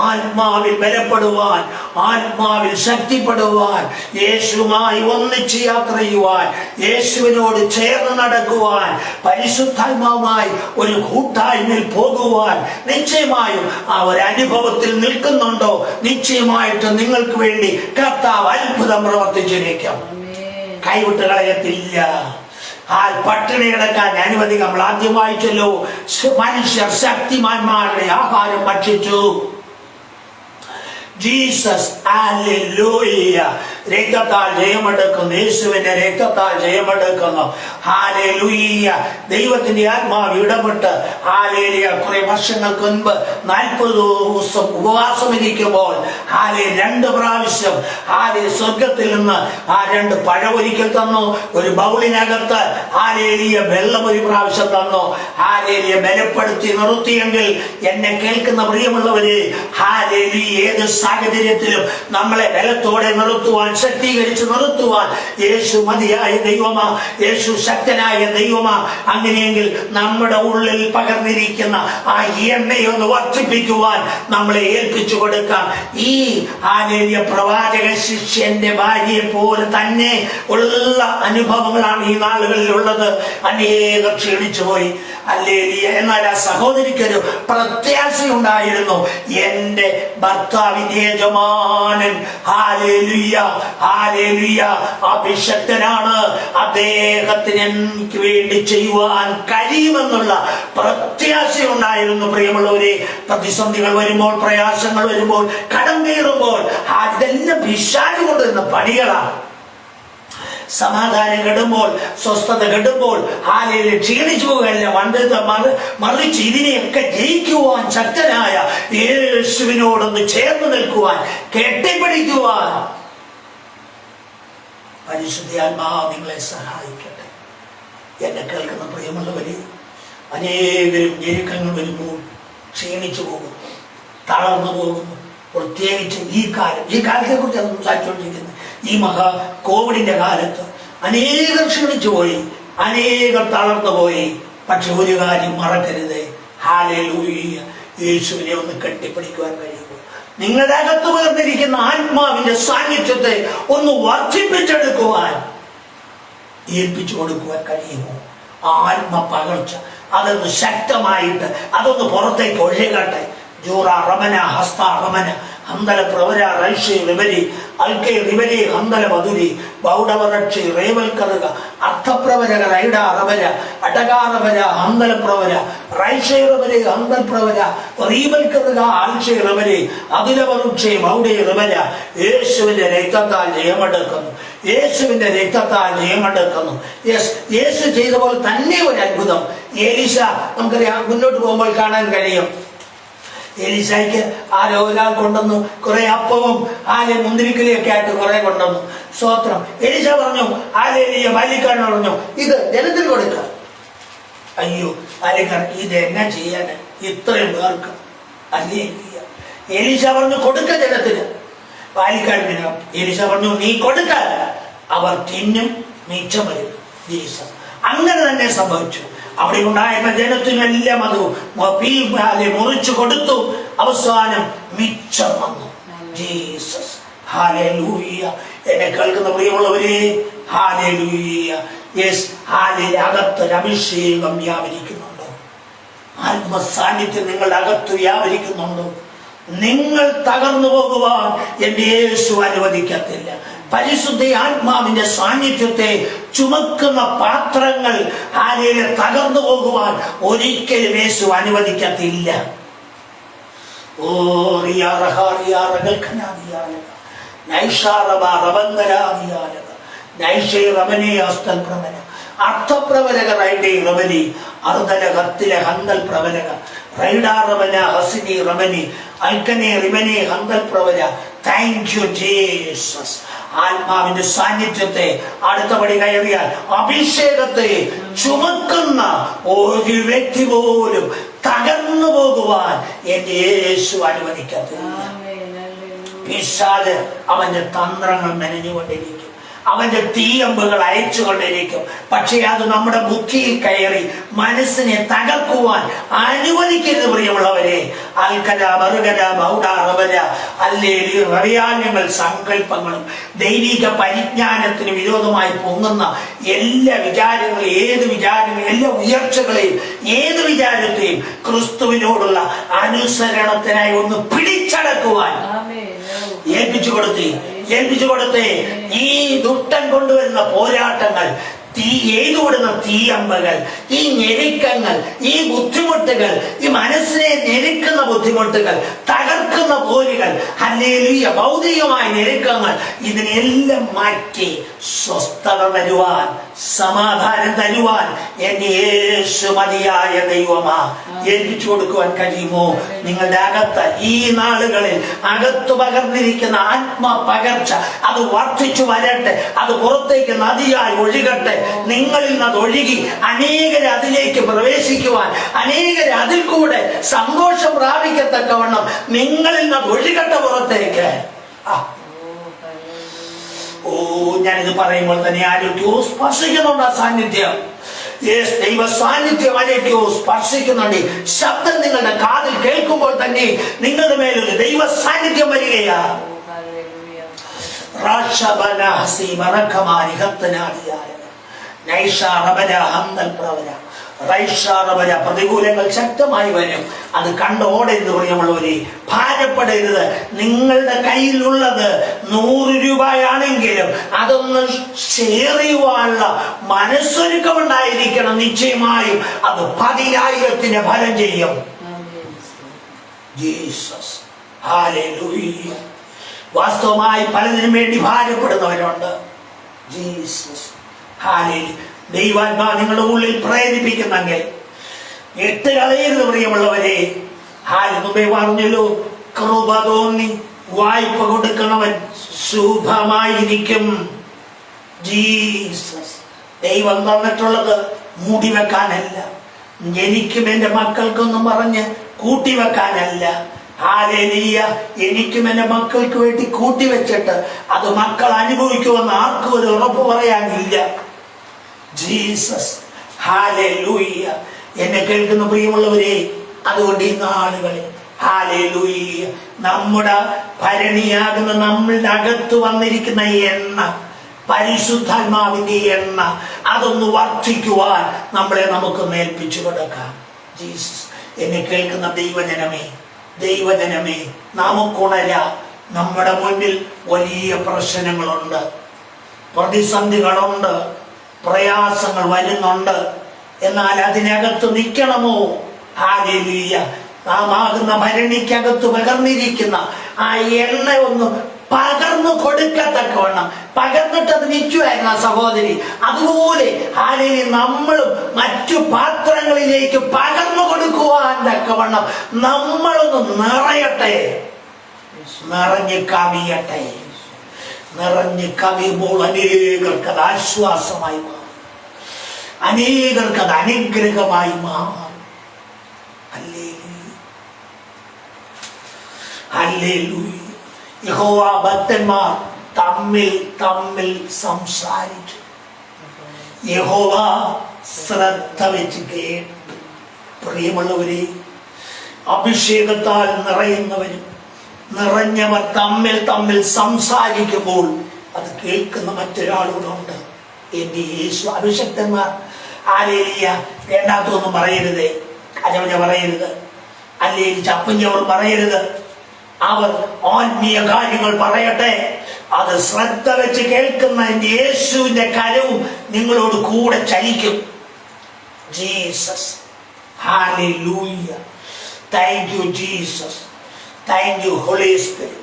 ആത്മാവിൽ ബലപ്പെടുവാൻ, ആത്മാവിൽ ശക്തിപ്പെടുവാൻ, യേശുവുമായി ഒന്നിച്ച് യാത്ര ചെയ്യുവാൻ, യേശുവിനോട് ചേർന്ന് നടക്കുവാൻ, പരിശുദ്ധാത്മാവുമായി ഒരു കൂട്ടായ്മയിൽ പോകുവാൻ നിശ്ചയമായും ആ ഒരു അനുഭവത്തിൽ നിൽക്കുന്നുണ്ടോ? നിശ്ചയമായിട്ട് നിങ്ങൾക്ക് വേണ്ടി കർത്താവ് അത്ഭുതം പ്രവർത്തിച്ചിരിക്കും. കൈവിട്ട് കളയത്തില്ല. പട്ടിണി കിടക്കാൻ അനുവദിക്കുക. നമ്മൾ ആദ്യം വായിച്ചല്ലോ, മനുഷ്യർ ശക്തിമാന്മാരുടെ ആഹാരം ഭക്ഷിച്ചു. Jesus hallelujah. രക്തത്താൽ ജയമെടുക്കുന്നു. യേശുവിന്റെ രക്തത്താൽ ജയമെടുക്കുന്നു. ഹല്ലേലൂയ. ദൈവത്തിന്റെ ആത്മാവ് ഇടപെട്ട് ഹല്ലേലൂയ. കുറെ വർഷങ്ങൾക്ക് മുൻപ് 40 ദിവസം ഉപവാസം ഇരിക്കുമ്പോൾ 2 പ്രാവശ്യം സ്വർഗത്തിൽ നിന്ന് 2 പഴമൊരിക്കൽ തന്നു. ഒരു ബൗളിനകത്ത് വെള്ളം 1 പ്രാവശ്യം തന്നു. ബലപ്പെടുത്തി നിർത്തിയെങ്കിൽ എന്നെ കേൾക്കുന്ന പ്രിയമുള്ളവര്, ഏത് സാഹചര്യത്തിലും നമ്മളെ ബലത്തോടെ നിർത്തുവാൻ, ശക്തീകരിച്ച് നിർത്തുവാൻ യേശു മതിയായ ദൈവമാ, യേശു ശക്തനായ ദൈവമാ. അങ്ങനെയെങ്കിൽ നമ്മുടെ ഉള്ളിൽ പകർന്നിരിക്കുന്ന ആ എണ്ണയൊന്ന് വർദ്ധിപ്പിക്കുവാൻ നമ്മളെ ഏൽപ്പിച്ചു കൊടുക്കാം. ഈ പ്രവാചക ശിഷ്യന്റെ ഭാര്യയെ പോലെ തന്നെ ഉള്ള അനുഭവങ്ങളാണ് ഈ നാളുകളിൽ ഉള്ളത്. അനേകം ക്ഷീണിച്ചു പോയി. ഹല്ലേലൂയ. എന്നാൽ ആ സഹോദരിക്കൊരു പ്രത്യാശയുണ്ടായിരുന്നു. എന്റെ ഭർത്താവിന്റെ യജമാനൻ ഹല്ലേലൂയ ഹല്ലേലൂയ അഭിഷക്തനാണ്, അദ്ദേഹത്തിന് എനിക്ക് വേണ്ടി ചെയ്യുവാൻ കഴിയുമെന്നുള്ള പ്രത്യാശയുണ്ടായിരുന്നു. പ്രിയമുള്ളവരെ, പ്രതിസന്ധികൾ വരുമ്പോൾ, പ്രയാസങ്ങൾ വരുമ്പോൾ, കടം കയറുമ്പോൾ, ഇതെല്ലാം പിശാച് കൊണ്ടുവരുന്ന പണികളാണ്. സമാധാനം കെടുമ്പോൾ, സ്വസ്ഥത കെടുമ്പോൾ ക്ഷീണിച്ചു പോകല്ല, മറിച്ച് ഇതിനെയൊക്കെ ജയിക്കുവാൻ ശക്തനായ യേശുവിനോടൊന്ന് ചേർന്ന് നിൽക്കുവാൻ, കെട്ടിപ്പിടിക്കുവാൻ പരിശുദ്ധാത്മാവ് നിങ്ങളെ സഹായിക്കട്ടെ. എന്നെ കേൾക്കുന്ന പ്രിയമുള്ളവരെ, അനേകരും ഞെരുക്കങ്ങൾ വരുമ്പോൾ ക്ഷീണിച്ചു പോകുന്നു, തളർന്നു പോകുന്നു. പ്രത്യേകിച്ച് ഈ കാലത്തെ കുറിച്ച് സംസാരിച്ചുകൊണ്ടിരിക്കുന്നത്, ഈ കോവിഡിന്റെ കാലത്ത് അനേകം ക്ഷീണിച്ചു പോയി, അനേകം തളർന്നു പോയി. പക്ഷെ ഒരു കാര്യം മറക്കരുത്, ഹല്ലേലൂയ, യേശുവിനെ ഒന്ന് കെട്ടിപ്പിടിക്കുവാൻ കഴിയുമോ? നിങ്ങളുടെ അകത്ത് പകർന്നിരിക്കുന്ന ആത്മാവിന്റെ സാന്നിധ്യത്തെ ഒന്ന് വർദ്ധിപ്പിച്ചെടുക്കുവാൻ ഏൽപ്പിച്ചു കൊടുക്കുവാൻ കഴിയുമോ? ആത്മപകർച്ച അതൊന്ന് ശക്തമായിട്ട് അതൊന്ന് പുറത്തേക്ക് ഒഴുകട്ടെ. ജൂറ റമന ഹസ്ത റമന ഹന്തല പ്രവര റൈഷി റിവരി അൽക്കെ റിവരി ഹന്തല മധുരി ബൗഡവരക്ഷി റേവൽക്കറുക അർത്ഥപ്രവരക റൈഡ റവര അടകാറവര ഹന്തല പ്രവര റൈഷി റവരെ ഹന്തൽ പ്രവര റീവൽക്കറുക ആൽഷി റവരെ അതിലവരുക്ഷി ബൗഡി റിവര. യേശുവിന്റെ രക്തത്താൽ ജയമെടുക്കുന്നു, യേശുവിന്റെ രക്തത്താൽ ജയമെടുക്കുന്നു. യേശു ചെയ്ത പോലെ തന്നെ ഒരു അത്ഭുതം എലീശ നമുക്കറിയാം, മുന്നോട്ട് പോകുമ്പോൾ കാണാൻ കഴിയും. എലീശയ്ക്ക് ആരോ ഒരാൾ കൊണ്ടുവന്നു കുറെ അപ്പവും മുന്തിരിക്കലിയൊക്കെ ആയിട്ട് കുറെ കൊണ്ടുവന്നു. സ്തോത്രം. എലീശ പറഞ്ഞു, ബാല്യക്കാരൻ പറഞ്ഞു, ഇത് ജനത്തിന് കൊടുക്ക. അയ്യോ ബാല്യക്കാരൻ ഇത് എന്നാ ചെയ്യാൻ ഇത്രയും പേർക്ക്? അല്ലേ എലീശ പറഞ്ഞു, കൊടുക്ക ജനത്തിന്. ബാല്യക്കാരന് എലീശ പറഞ്ഞു, നീ കൊടുക്കാൻ അവർ തിന്നും, മിച്ചം വരും. ജീസസ് അങ്ങനെ തന്നെ സംഭവിച്ചു. അവിടെ ഉണ്ടായിരുന്ന ജനത്തിനെല്ലാം അത് മുറിച്ചു കൊടുത്തു. അവസാനം മിച്ചം വന്നു. Jesus hallelujah. എന്നെ കേൾക്കുന്ന പ്രിയമുള്ളവരെ, ഹല്ലേലൂയ. Yes, hallelujah. അകത്തൊരു അഭിഷേകം വ്യാപരിക്കുന്നുണ്ടോ? ആത്മസാന്നിധ്യം നിങ്ങളുടെ അകത്ത് വ്യാപരിക്കുന്നുണ്ടോ? നിങ്ങൾ തകർന്നു പോകുവാൻ എന്റെ യേശു അനുവദിക്കത്തില്ല. പരിശുദ്ധ ആത്മാവിന്റെ സാന്നിധ്യത്തെ ചുമക്കുന്ന പാത്രങ്ങൾ തകർന്നു പോകുവാൻ ഒരിക്കലും യേശു അനുവദിക്കത്തില്ല. ഓ അർത്ഥപ്രവരക റൈഡേ റമനി അർദ്ധല കത്തിലെ ഹന്തൽ പ്രവരക റൈഡാറമന ഹസിനി റമനി അൽക്കനെ റിമനെ ഹന്തൽ പ്രവര. Thank you Jesus. ആത്മാവിന്റെ സാന്നിധ്യത്തെ അടുത്തപടി കയറിയാൽ അഭിഷേകത്തെ ചുമക്കുന്ന ഒരു വ്യക്തി പോലും തകർന്നു പോകുവാൻ എന്റെ യേശു അനുവദിക്കത്തില്ല. പിശാച് അവന്റെ തന്ത്രങ്ങൾ മെനഞ്ഞുകൊണ്ടിരിക്കും, അവന്റെ തീയമ്പുകൾ അയച്ചുകൊണ്ടിരിക്കും. പക്ഷെ അത് നമ്മുടെ ബുദ്ധിയിൽ കയറി മനസ്സിനെ തകർക്കുവാൻ അനുവദിക്കരുത് പ്രിയമുള്ളവരെ. അൽക്കര മറുകര ബൗഡാറവര അല്ലേലി റവ്യാന്യങ്ങൾ സങ്കല്പങ്ങളും ദൈവിക പരിജ്ഞാനത്തിന് വിരോധമായി പൊങ്ങുന്ന എല്ലാ വിചാരങ്ങളും എല്ലാ ഉയർച്ചകളെയും ഏത് വിചാരത്തെയും ക്രിസ്തുവിനോടുള്ള അനുസരണത്തിനായി ഒന്ന് പിടിച്ചടക്കുവാൻ ഏൽപ്പിച്ചു കൊടുത്തേ. ഈ ദുഷ്ടൻ കൊണ്ടുവരുന്ന പോരാട്ടങ്ങൾ, എയ്തുവിടുന്ന തീയമ്പകൾ, ഈ ഞെരുക്കങ്ങൾ, ഈ ബുദ്ധിമുട്ടുകൾ, ഈ മനസ്സിനെ ഞെരുക്കുന്ന ബുദ്ധിമുട്ടുകൾ, തകർക്കുന്ന പോരുകൾ, ഹല്ലേലൂയ, ഭൗതികമായ ഞെരുക്കങ്ങൾ, ഇതിനെല്ലാം മാറ്റി സ്വസ്ഥത തരുവാൻ, സമാധാനം തരുവാൻ എന്നെ യേശു മതിയായ ദൈവമാ. ഏൽപ്പിച്ചു കൊടുക്കുവാൻ കഴിയുമോ? നിങ്ങളുടെ അകത്ത് ഈ നാളുകളിൽ അകത്തു പകർന്നിരിക്കുന്ന ആത്മപകർച്ച അത് വർദ്ധിച്ചു വരട്ടെ, അത് പുറത്തേക്ക് നദിയായി ഒഴുകട്ടെ. നിങ്ങളിൽ നിന്ന് ഒഴുകി അനേകരെ അതിലേക്ക് പ്രവേശിക്കുവാൻ, അനേകരെ അതിൽ കൂടെ സന്തോഷം പ്രാപിക്കത്തക്കവണ്ണം നിങ്ങളിൽ നിന്ന് ഒഴുകട്ടെ പുറത്തേക്ക്. ഞാനിത് പറയുമ്പോൾ തന്നെ ആരോഗ്യോ സ്പർശിക്കുന്നുണ്ട് ആ സാന്നിധ്യം. ദൈവ സാന്നിധ്യം ആരോഗ്യോ സ്പർശിക്കുന്നുണ്ട്. ശബ്ദം നിങ്ങളുടെ കാതിൽ കേൾക്കുമ്പോൾ തന്നെ നിങ്ങളുടെ മേലൊരു ദൈവ സാന്നിധ്യം വരികയാ. പ്രതികൂലങ്ങൾ ശക്തമായി വരും. അത് കണ്ടോടരുത് പ്രിയമുള്ളവരെ, ഭാരപ്പെടരുത്. നിങ്ങളുടെ കയ്യിലുള്ളത് 100 രൂപയാണെങ്കിലും അതൊന്ന് ഷെയർ ചെയ്യുവാനുള്ള മനസ്സൊരുക്കമുണ്ടായിരിക്കണം. നിശ്ചയമായും അത് 10,000-ന് ഫലം ചെയ്യും. Jesus hallelujah. വാസ്തവമായി പലതിനും വേണ്ടി ഭാരപ്പെടുന്നവരുണ്ട്. Jesus hallelujah. ദൈവാത്മാ നിങ്ങളുടെ ഉള്ളിൽ പ്രേരിപ്പിക്കുന്നെങ്കിൽ ഇട്ട് കളയരുത് പ്രിയമുള്ളവരെ. മുമ്പേ പറഞ്ഞല്ലോ, കൃപ തോന്നി വായ്പ കൊടുക്കണവൻ ശുഭമായിരിക്കും. ജീസസ്. ദൈവം തന്നിട്ടുള്ളത് മൂടിവെക്കാനല്ല, എനിക്കും എൻ്റെ മക്കൾക്കൊന്നും പറഞ്ഞ് കൂട്ടിവെക്കാനല്ല. ഹല്ലേലൂയ. എനിക്കും എൻ്റെ മക്കൾക്ക് വേണ്ടി കൂട്ടിവെച്ചിട്ട് അത് മക്കൾ അനുഭവിക്കുമെന്ന് ആർക്കും ഒരു ഉറപ്പ് പറയാനില്ല. Jesus hallelujah. എന്നെ കേൾക്കുന്ന പ്രിയമുള്ളവരെ, അതുകൊണ്ട് ഈ നാളുകളിൽ ഹല്ലേലൂയ നമ്മുടെ ഭരണിയാകുന്ന നമ്മളുടെ അകത്ത് വന്നിരിക്കുന്ന എണ്ണ പരിശുദ്ധാത്മാവിന്റെ എണ്ണ അതൊന്ന് വർദ്ധിക്കുവാൻ നമുക്ക് ഏൽപ്പിച്ചു കൊടുക്കാം. ജീസസ്. എന്നെ കേൾക്കുന്ന ദൈവജനമേ നമുക്കുണരാം. നമ്മുടെ മുന്നിൽ വലിയ പ്രശ്നങ്ങളുണ്ട്, പ്രതിസന്ധികളുണ്ട്, പ്രയാസങ്ങൾ വരുന്നുണ്ട്. എന്നാൽ അതിനകത്ത് നിൽക്കണമോ? ഹല്ലേലൂയ. നാം ആകുന്ന ഭരണിക്കകത്ത് പകർന്നിരിക്കുന്ന ആ എണ്ണ ഒന്ന് പകർന്നു കൊടുക്കത്തക്കവണ്ണം പകർന്നിട്ട് അത് നിൽക്കുമായിരുന്നു ആ സഹോദരി. അതുപോലെ ഹല്ലേലൂയ നമ്മളും മറ്റു പാത്രങ്ങളിലേക്ക് പകർന്നു കൊടുക്കുവാൻ തക്കവണ്ണം നമ്മളൊന്ന് നിറയട്ടെ, നിറഞ്ഞ് കവിയട്ടെ. നിറഞ്ഞ് കവിയുമ്പോൾ അനേകർക്ക് അത് ആശ്വാസമായി മാറും, അനേകർക്ക് അത് അനുഗ്രഹമായി മാറും. ഹല്ലേലൂയ. യഹോവ ഭക്തന്മാർ തമ്മിൽ സംസാരിച്ചു. യഹോവ ശ്രദ്ധ വെച്ച് കേട്ടു. പ്രിയമുള്ളവരെ, അഭിഷേകത്താൽ നിറയുന്നവരും നിറഞ്ഞവർ തമ്മിൽ സംസാരിക്കുമ്പോൾ അത് കേൾക്കുന്ന മറ്റൊരാളോടുണ്ട്. എന്റെ യേശു. അഭിഷക്തന്മാർ ഹല്ലേലൂയ വേണ്ടാത്തൊന്നും പറയരുതേ, കജവജ പറയരുത്, അല്ലെങ്കിൽ ചപ്പഞ്ഞവർ പറയരുത്. അവർ ആത്മീയ കാര്യങ്ങൾ പറയട്ടെ. അത് ശ്രദ്ധ വെച്ച് കേൾക്കുന്ന എന്റെ യേശുവിന്റെ കരവും നിങ്ങളോട് കൂടെ ചലിക്കും. Jesus. Hallelujah. Thank you Jesus. Thank you Holy Spirit.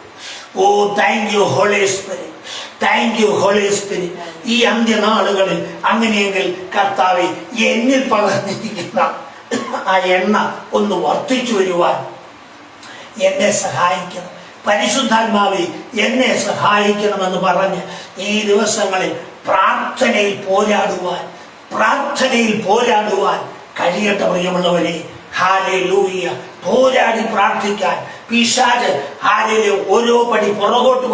Oh thank you Holy Spirit. Thank you Holy Spirit. ഈ അന്ത്യനാളുകളിൽ അങ്ങനെയെങ്കിൽ കർത്താവേ എന്നിൽ പകർന്നിരിക്കുന്ന ആ എണ്ണ ഒന്ന് വർദ്ധിച്ചു വരുവാൻ എന്നെ സഹായിക്കണം. പരിശുദ്ധാത്മാവേ എന്നെ സഹായിക്കണമെന്ന് പറഞ്ഞ് ഈ ദിവസങ്ങളിൽ പ്രാർത്ഥനയിൽ പോരാടുവാൻ കഴിയട്ടെ. പ്രിയമുള്ളവരെ, ഹല്ലേലൂയ. പോരാടി പ്രാർത്ഥിക്കാൻ പിശാച് ഹല്ലേലൂയ ഓരോ പടി പുറകോട്ട്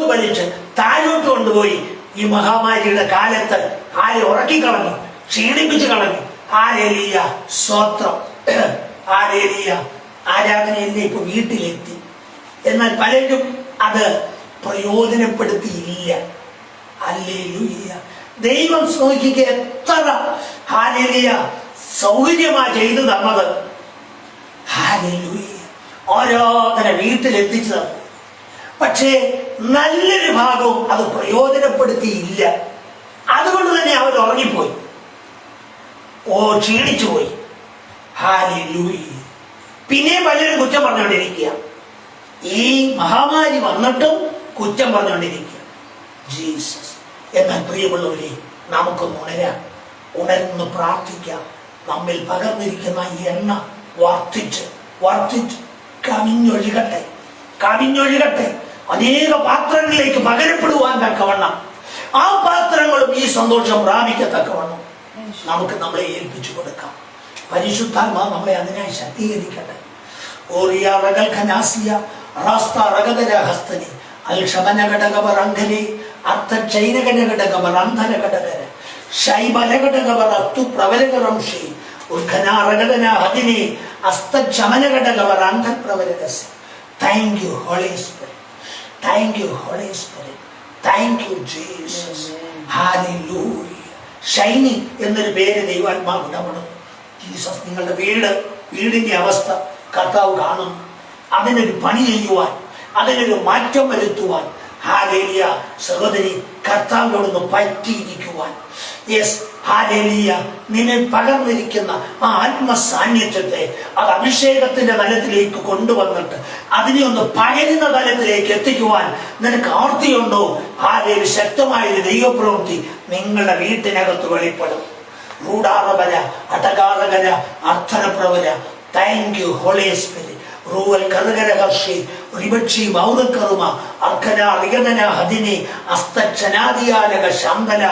വലിച്ച് താഴോട്ട് കൊണ്ടുപോയി ഈ മഹാമാരിയുടെ കാലത്ത് ഉറക്കിക്കളഞ്ഞു, ക്ഷീണിപ്പിച്ചു കളഞ്ഞു. ഹല്ലേലൂയ. സ്തോത്രം. ഹല്ലേലൂയ. ആരാധനയല്ലേ ഇപ്പൊ വീട്ടിലെത്തി. എന്നാൽ പലരും അത് പ്രയോജനപ്പെടുത്തിയില്ല. ഹല്ലേലൂയ. ദൈവം നോക്കിക്ക് എത്ര ഹല്ലേലൂയ സൗകര്യമാ ചെയ്തു തന്നത്. ഹല്ലേലൂയ. ആരാധന വീട്ടിലെത്തിച്ചു തന്നു. പക്ഷേ നല്ലൊരു ഭാഗവും അത് പ്രയോജനപ്പെടുത്തിയില്ല. അതുകൊണ്ട് തന്നെ അവർ ഉറങ്ങിപ്പോയി, ക്ഷീണിച്ചു പോയി. ഹല്ലേലൂയ. പിന്നെ പലരും കുറ്റം പറഞ്ഞുകൊണ്ടിരിക്കുക. ഈ മഹാമാരി വന്നിട്ടും കുറ്റം പറഞ്ഞുകൊണ്ടിരിക്കുക. ജീസസ്. എന്നാൽ പ്രിയമുള്ളവരെ, നമുക്കൊന്ന് ഉണർന്ന് പ്രാർത്ഥിക്കാം. നമ്മിൽ പകർന്നിരിക്കുന്ന ഈ എണ്ണ വർദ്ധിച്ച് കവിഞ്ഞൊഴുകട്ടെ. അനേക പാത്രങ്ങളിലേക്ക് പകരപ്പെടുവാൻ തക്കവണ്ണം ആ പാത്രങ്ങളും ഈ സന്തോഷം പ്രാപിക്കത്തക്കവണ്ണം നമുക്ക് നമ്മളെ ഏൽപ്പിച്ചു കൊടുക്കാം. പരിശുദ്ധാത്മാവ് നമ്മളെ അതിനായി ശക്തീകരിക്കട്ടെ. Thank you, Holy Spirit. Thank you, Holy Spirit. Thank you, Jesus. Hallelujah. Shiny എന്നൊരു പേര് ദൈവാത്മാവ് ഇടപെടുന്നു. ജീസസ്, നിങ്ങളുടെ വീടിന്റെ അവസ്ഥ കർത്താവ് കാണുന്നു. അതിനൊരു പണി ചെയ്യുവാൻ, അതിനൊരു മാറ്റം വരുത്തുവാൻ ഹല്ലേലൂയ സഹോദരി കർത്താവിനോടൊന്ന് പറ്റിയിരിക്കുവാൻ. Yes, hallelujah. നിന്നെ പകർന്നിരിക്കുന്ന ആ ആത്മസാന്നിധ്യത്തെ അത് അഭിഷേകത്തിന്റെ തലത്തിലേക്ക് കൊണ്ടുവന്നിട്ട് അതിനെ ഒന്ന് പകരുന്ന തലത്തിലേക്ക് എത്തിക്കുവാൻ നിനക്ക് ആർത്തിയുണ്ടോ? ഹല്ലേലൂയ. ശക്തമായൊരു ദൈവപ്രവൃത്തി നിങ്ങളുടെ വീട്ടിനകത്ത് വെളിപ്പെടും. റൂഡാറവര, അടകാറകര, അർത്ഥനപ്രവര. Thank you Holy Spirit. റൂവൽ കറുകരകർഷി റിബക്ഷി മൗറക്കറുമ അർക്കന റിഗതന ഹദിനി അസ്തക്ഷനാദിയാലക ശാന്തല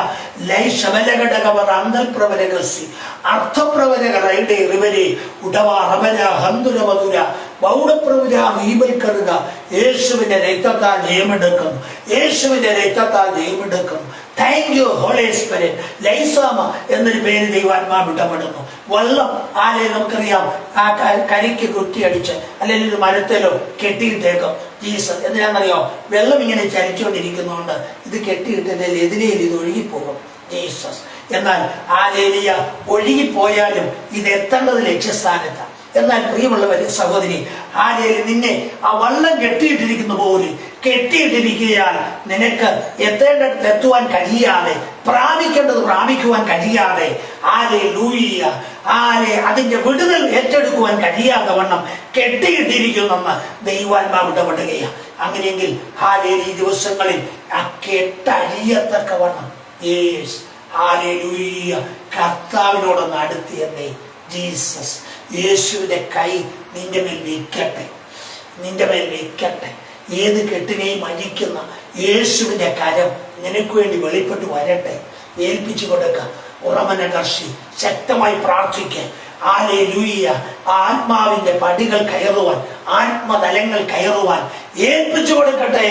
ലൈശവലഘടകവർ അന്തൽപ്രവരകസി അർത്ഥപ്രവരകരയുടെ റിവരെ ഉടവ റബല ഹന്തുര മധുര ബൗഡപ്രവര മീബൽക്കറുക. യേശുവിന്റെ രക്തത്താൽ ജയമെടുക്കുന്നു, യേശുവിന്റെ രക്തത്താൽ ജയമെടുക്കുന്നു. Thank you Holy Spirit. ലൈസാമ എന്നൊരു പേര് ദൈവാത്മാവ് ഇടപെടുന്നു. വെള്ളം ആലെ നമുക്കറിയാം, ആ കരിക്ക് കുത്തിയടിച്ച് അല്ലെങ്കിൽ ഒരു മരത്തിലോ കെട്ടിയിട്ടേക്കും. ജീസസ് എന്തിനാണെന്നറിയോ? വെള്ളം ഇങ്ങനെ ചലിച്ചുകൊണ്ടിരിക്കുന്നതുകൊണ്ട് ഇത് കെട്ടിയിട്ടതിൽ എതിരേൽ ഇത് ഒഴുകിപ്പോകും. ജീസസ്. എന്നാൽ ആലേലിയ ഒഴുകിപ്പോയാലും ഇത് എത്തേണ്ടത് ലക്ഷ്യസ്ഥാനത്താണ്. എന്നാൽ പ്രിയമുള്ളവരെ, സഹോദരി, ആലേലി നിന്നെ ആ വള്ളം കെട്ടിയിട്ടിരിക്കുന്ന പോലെ കെട്ടിയിട്ടിരിക്കുകയാൽ നിനക്ക് എത്തേണ്ടത് എത്തുവാൻ കഴിയാതെ, പ്രാപിക്കേണ്ടത് പ്രാപിക്കുവാൻ കഴിയാതെ, അതിന്റെ വിടുതൽ ഏറ്റെടുക്കുവാൻ കഴിയാതെ വണ്ണം കെട്ടിയിട്ടിരിക്കുന്നെന്ന് ദൈവാത്മാവ് ഇടപെടുകയാണ്. അങ്ങനെയെങ്കിൽ ഈ ദിവസങ്ങളിൽ ആ കെട്ടഴിയത്തക്കവണ്ണം കർത്താവിനോടൊന്ന് അടുത്തിയെന്നേ. ജീസസ്, യേശുവിന്റെ കൈ നിന്റെ മേൽ വെക്കട്ടെ, നിന്റെ മേൽ വെക്കട്ടെ. ഏത് കെട്ടിനെയും അഴിക്കുന്ന യേശുവിന്റെ കരം നിനക്ക് വേണ്ടി വെളിപ്പെട്ട് വരട്ടെ. ഏൽപ്പിച്ചു കൊടുക്ക. ഉറമന കർഷി ശക്തമായി പ്രാർത്ഥിക്കുക. ആത്മാവിന്റെ പടികൾ കയറുവാൻ, ആത്മതലങ്ങൾ കയറുവാൻ ഏൽപ്പിച്ചു കൊടുക്കട്ടെ.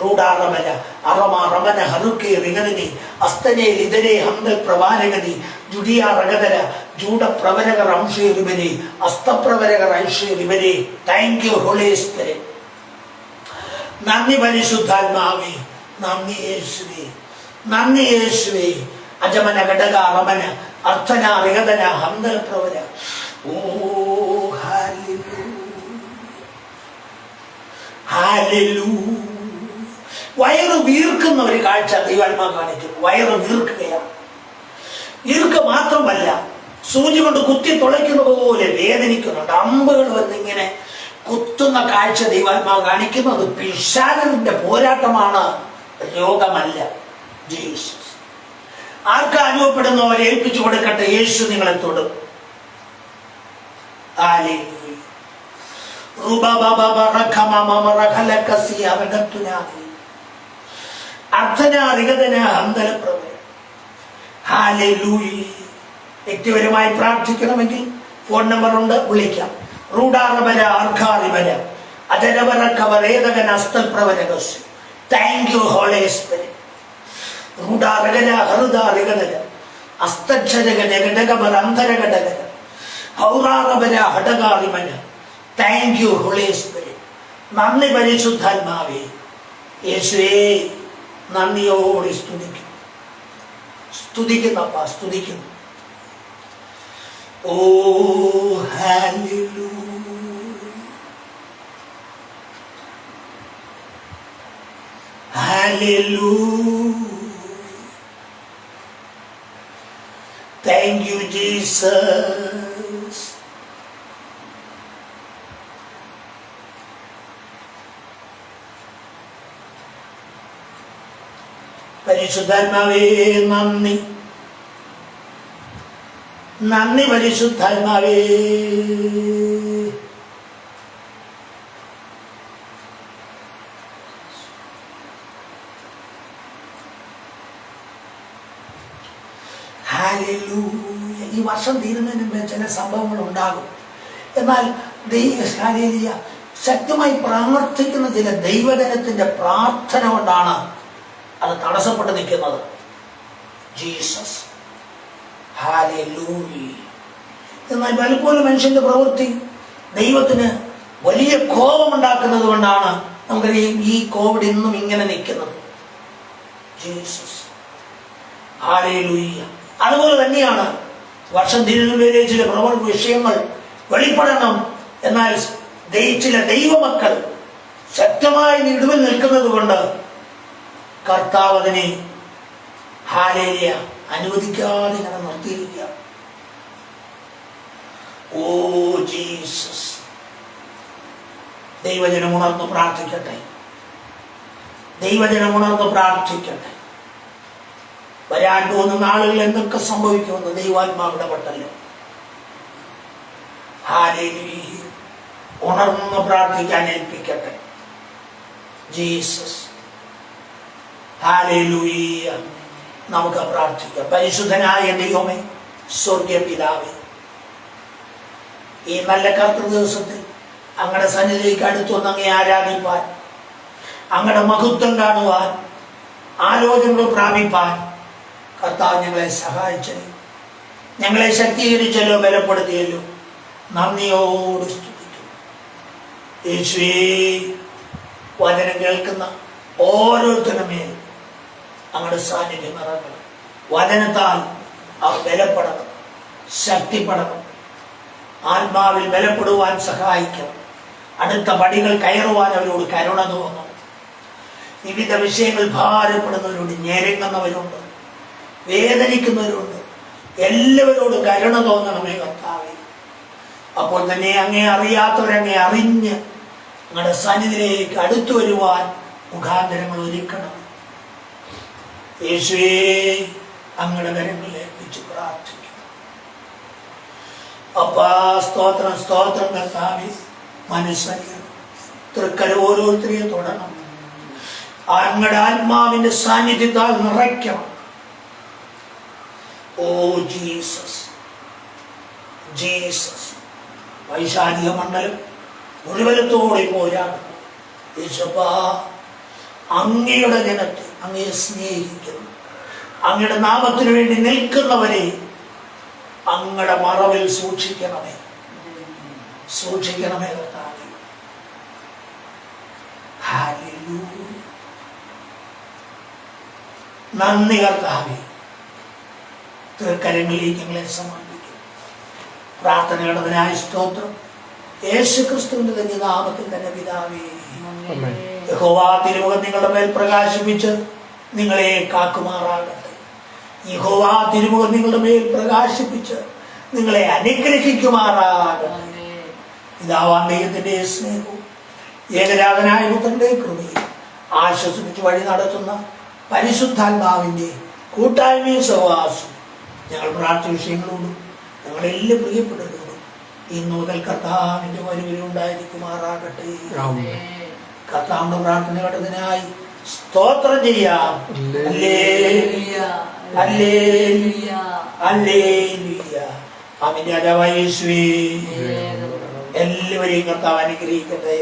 റൂഡാറമന അറമ റമന ഹറുക്കെ റിഗനനി അസ്തനെ ലിതരെ ഹംദൽ പ്രവാരഗതി ജുഡിയ റഗദര ജൂഡ പ്രവരകർ അംശേരിവരെ അസ്തപ്രവരകർ ഐശ്വര്യവരെ. Thank you Holy Spirit. നന്ദി പരിശുദ്ധാത്മാവേ, നന്ദി യേശുവേ, നന്ദി യേശുവേ. അജമന ഘടക റമന അർത്ഥന റിഗദന ഹംദൽ പ്രവര. ഓ ഹല്ലേലൂയ. വയറ് വീർക്കുന്ന ഒരു കാഴ്ച ദൈവാത്മാവ് കാണിച്ചു. വയറ് വീർക്കുകയാണ്. വീർക്ക മാത്രമല്ല, സൂചി കൊണ്ട് കുത്തി തുളയ്ക്കുന്ന പോലെ വേദനിക്കുന്നുണ്ട്. അമ്പുകൾ വന്നിങ്ങനെ കുത്തുന്ന കാഴ്ച ദൈവാത്മാവ് കാണിക്കുന്നത് പിശാചിന്റെ പോരാട്ടമാണ്, രോഗമല്ല. ജീസസ്. ആർക്ക് അനുഭവപ്പെടുന്നവരെ ഏൽപ്പിച്ചു കൊടുക്കട്ടെ. യേശു നിങ്ങളെ തൊടും. വ്യക്തിപരമായി പ്രാർത്ഥിക്കണമെങ്കിൽ ഫോൺ നമ്പർ ഉണ്ട്, വിളിക്കാം. Thank you Holy Spirit. Thank you Holy Spirit. നന്ദി പരിശുദ്ധാത്മാവേ. യേശുവേ, നന്ദിയോടെ സ്തുതിക്കുന്നു, സ്തുതിക്കുന്നപ്പാ, സ്തുതിക്കുന്നു. Oh hallelujah, hallelujah. Thank you Jesus. പരിശുദ്ധാത്മാവേ നന്ദി, നന്ദി പരിശുദ്ധാത്മാവേ. ഹല്ലേലൂയ. ഈ വർഷം തീരുന്നതിന് മുമ്പ് ചില സംഭവങ്ങൾ ഉണ്ടാകും. എന്നാൽ ശക്തമായി പ്രാർത്ഥിക്കുന്ന ചില ദൈവജനത്തിന്റെ പ്രാർത്ഥന കൊണ്ടാണ് അത് തടസ്സപ്പെട്ട് നിൽക്കുന്നത്. ജീസസ്. ഹല്ലേലൂയ. എന്നാൽ പലപ്പോഴും മനുഷ്യന്റെ പ്രവൃത്തി ദൈവത്തിന് വലിയ കോപമുണ്ടാക്കുന്നത് കൊണ്ടാണ് നമുക്കറിയാം ഈ കോവിഡ് ഇന്നും ഇങ്ങനെ നിൽക്കുന്നത്. ജീസസ്. ഹല്ലേലൂയ. അതുപോലെ തന്നെയാണ് വർഷം തിരുവനന്തപുരം ചില വിഷയങ്ങൾ വെളിപ്പെടണം. എന്നാൽ ചില ദൈവമക്കൾ ശക്തമായി ഇടിവിൽ നിൽക്കുന്നത് കൊണ്ട് കർത്താവ് അതിനെ ഹല്ലേലൂയ അനുവദിക്കാതെ ഇങ്ങനെ നിർത്തിയിരിക്കുക. Oh Jesus. ദൈവജനം ഉണർന്ന് പ്രാർത്ഥിക്കട്ടെ, ദൈവജനം ഉണർന്ന് പ്രാർത്ഥിക്കട്ടെ. വരാൻ പോകുന്ന നാളുകൾ എന്തൊക്കെ സംഭവിക്കുമെന്ന് ദൈവാത്മാവ് ഇടപെട്ടല്ലോ. ഹല്ലേലൂയ. ഉണർന്ന് പ്രാർത്ഥിക്കാൻ ഏൽപ്പിക്കട്ടെ. ജീസസ്. ഹല്ലേലൂയ. നമുക്ക് പ്രാർത്ഥിക്കാം. പരിശുദ്ധനായ ദൈവമേ, സ്വർഗീയ പിതാവേ, ഈ നല്ല കർത്തൃ ദിവസത്തിൽ അങ്ങയുടെ സന്നിധിയിലേക്ക് അടുത്തു വന്ന് അങ്ങയെ ആരാധിപ്പാൻ, അങ്ങയുടെ മഹത്വം കാണുവാൻ ആലോചനകൾ പ്രാപിപ്പാൻ കർത്താവ് ഞങ്ങളെ സഹായിച്ചല്ലോ, ഞങ്ങളെ ശക്തീകരിച്ചല്ലോ, ബലപ്പെടുത്തിയല്ലോ. നന്ദിയോട് സ്തുതിക്കുന്നു. യേശുവേ, വചനം കേൾക്കുന്ന ഓരോരുത്തരുടെ മേൽ അങ്ങയുടെ സാന്നിധ്യം ഇറങ്ങണം. വചനത്താൽ അവർ ബലപ്പെടണം, ശക്തിപ്പെടണം, ആത്മാവിൽ ബലപ്പെടുവാൻ സഹായിക്കണം. അടുത്ത പടികൾ കയറുവാൻ അവരോട് കരുണ തോന്നണം. വിവിധ വിഷയങ്ങൾ ഭാരപ്പെടുന്നവരോട്, ഞെരുങ്ങുന്നവരുണ്ട്, വേദനിക്കുന്നവരുണ്ട്. എല്ലാവരോടും കരുണ തോന്നണമേ കർത്താവേ. അപ്പോൾ തന്നെ അങ്ങേ അറിയാത്തവരങ്ങേ അറിഞ്ഞ് അങ്ങയുടെ സന്നിധിയിലേക്ക് അടുത്തു വരുവാൻ മുഖാന്തരങ്ങൾ ഒരുക്കണം. യേശുവേ, അങ്ങയുടെ കരങ്ങളിലേക്ക് വെച്ച് പ്രാർത്ഥിക്കുന്നു. അപ്പാ, സ്തോത്രം, സ്തോത്രം കർത്താവേ. മനസ്സറിയണം, തൃക്കര ഓരോരുത്തരെയും തൊടണം. അങ്ങയുടെ ആത്മാവിന്റെ സാന്നിധ്യത്താൽ നിറയ്ക്കണം. Oh Jesus, Jesus. വൈശാലിക മണ്ഡലം മുഴുവനത്തോടെ പോരാടും. യേശുവാ, അങ്ങയുടെ ജനത്തെ അങ്ങയെ സ്നേഹിക്കുന്നു, അങ്ങയുടെ നാമത്തിനു വേണ്ടി നിൽക്കുന്നവരെ അങ്ങയുടെ മറവിൽ സൂക്ഷിക്കണമേ, സൂക്ഷിക്കണമേ കർത്താവേ. ഹല്ലേലൂയ. നന്ദി കർത്താവേ. തൃക്കരങ്ങളിലേക്ക് ഞങ്ങളെ സമർപ്പിക്കും. പ്രാർത്ഥനയുടേതിനായ സ്തോത്രം. യേശു ക്രിസ്തുവിന്റെ തന്നെ നാമത്തിൽ തന്നെ പിതാവേ. യഹോവ തിരുമുഖം നിങ്ങളുടെ മേൽ പ്രകാശിപ്പിച്ച് നിങ്ങളെ കാക്കുമാറാകട്ടെ. യഹോവ തിരുമുഖം നിങ്ങളുടെ മേൽ പ്രകാശിപ്പിച്ച് നിങ്ങളെ അനുഗ്രഹിക്കുമാറാകട്ടെ. പിതാവാം ദൈവത്തിന്റെ സ്നേഹവും ഏകരാഗനായ പുത്രന്റെ കൃപയും ആശ്വസിപ്പിച്ച് വഴി നടത്തുന്ന പരിശുദ്ധാത്മാവിന്റെ കൂട്ടായ്മയും സഹവാസവും ഞങ്ങൾ പ്രാർത്ഥന വിഷയങ്ങളോടും ഞങ്ങളെല്ലാം പ്രിയപ്പെട്ടവരോടും ഇന്നു മുതൽ കർത്താവിന്റെ വരവിലുണ്ടായിരിക്കുമാറാകട്ടെ. കർത്താവിന്റെ പ്രാർത്ഥന കേട്ടതിനായി സ്തോത്രം ചെയ്യാം. Hallelujah, hallelujah, hallelujah. ആമേൻ. രാജാവായ യേശുവേ, എല്ലാവരെയും കർത്താവ് അനുഗ്രഹിക്കട്ടെ.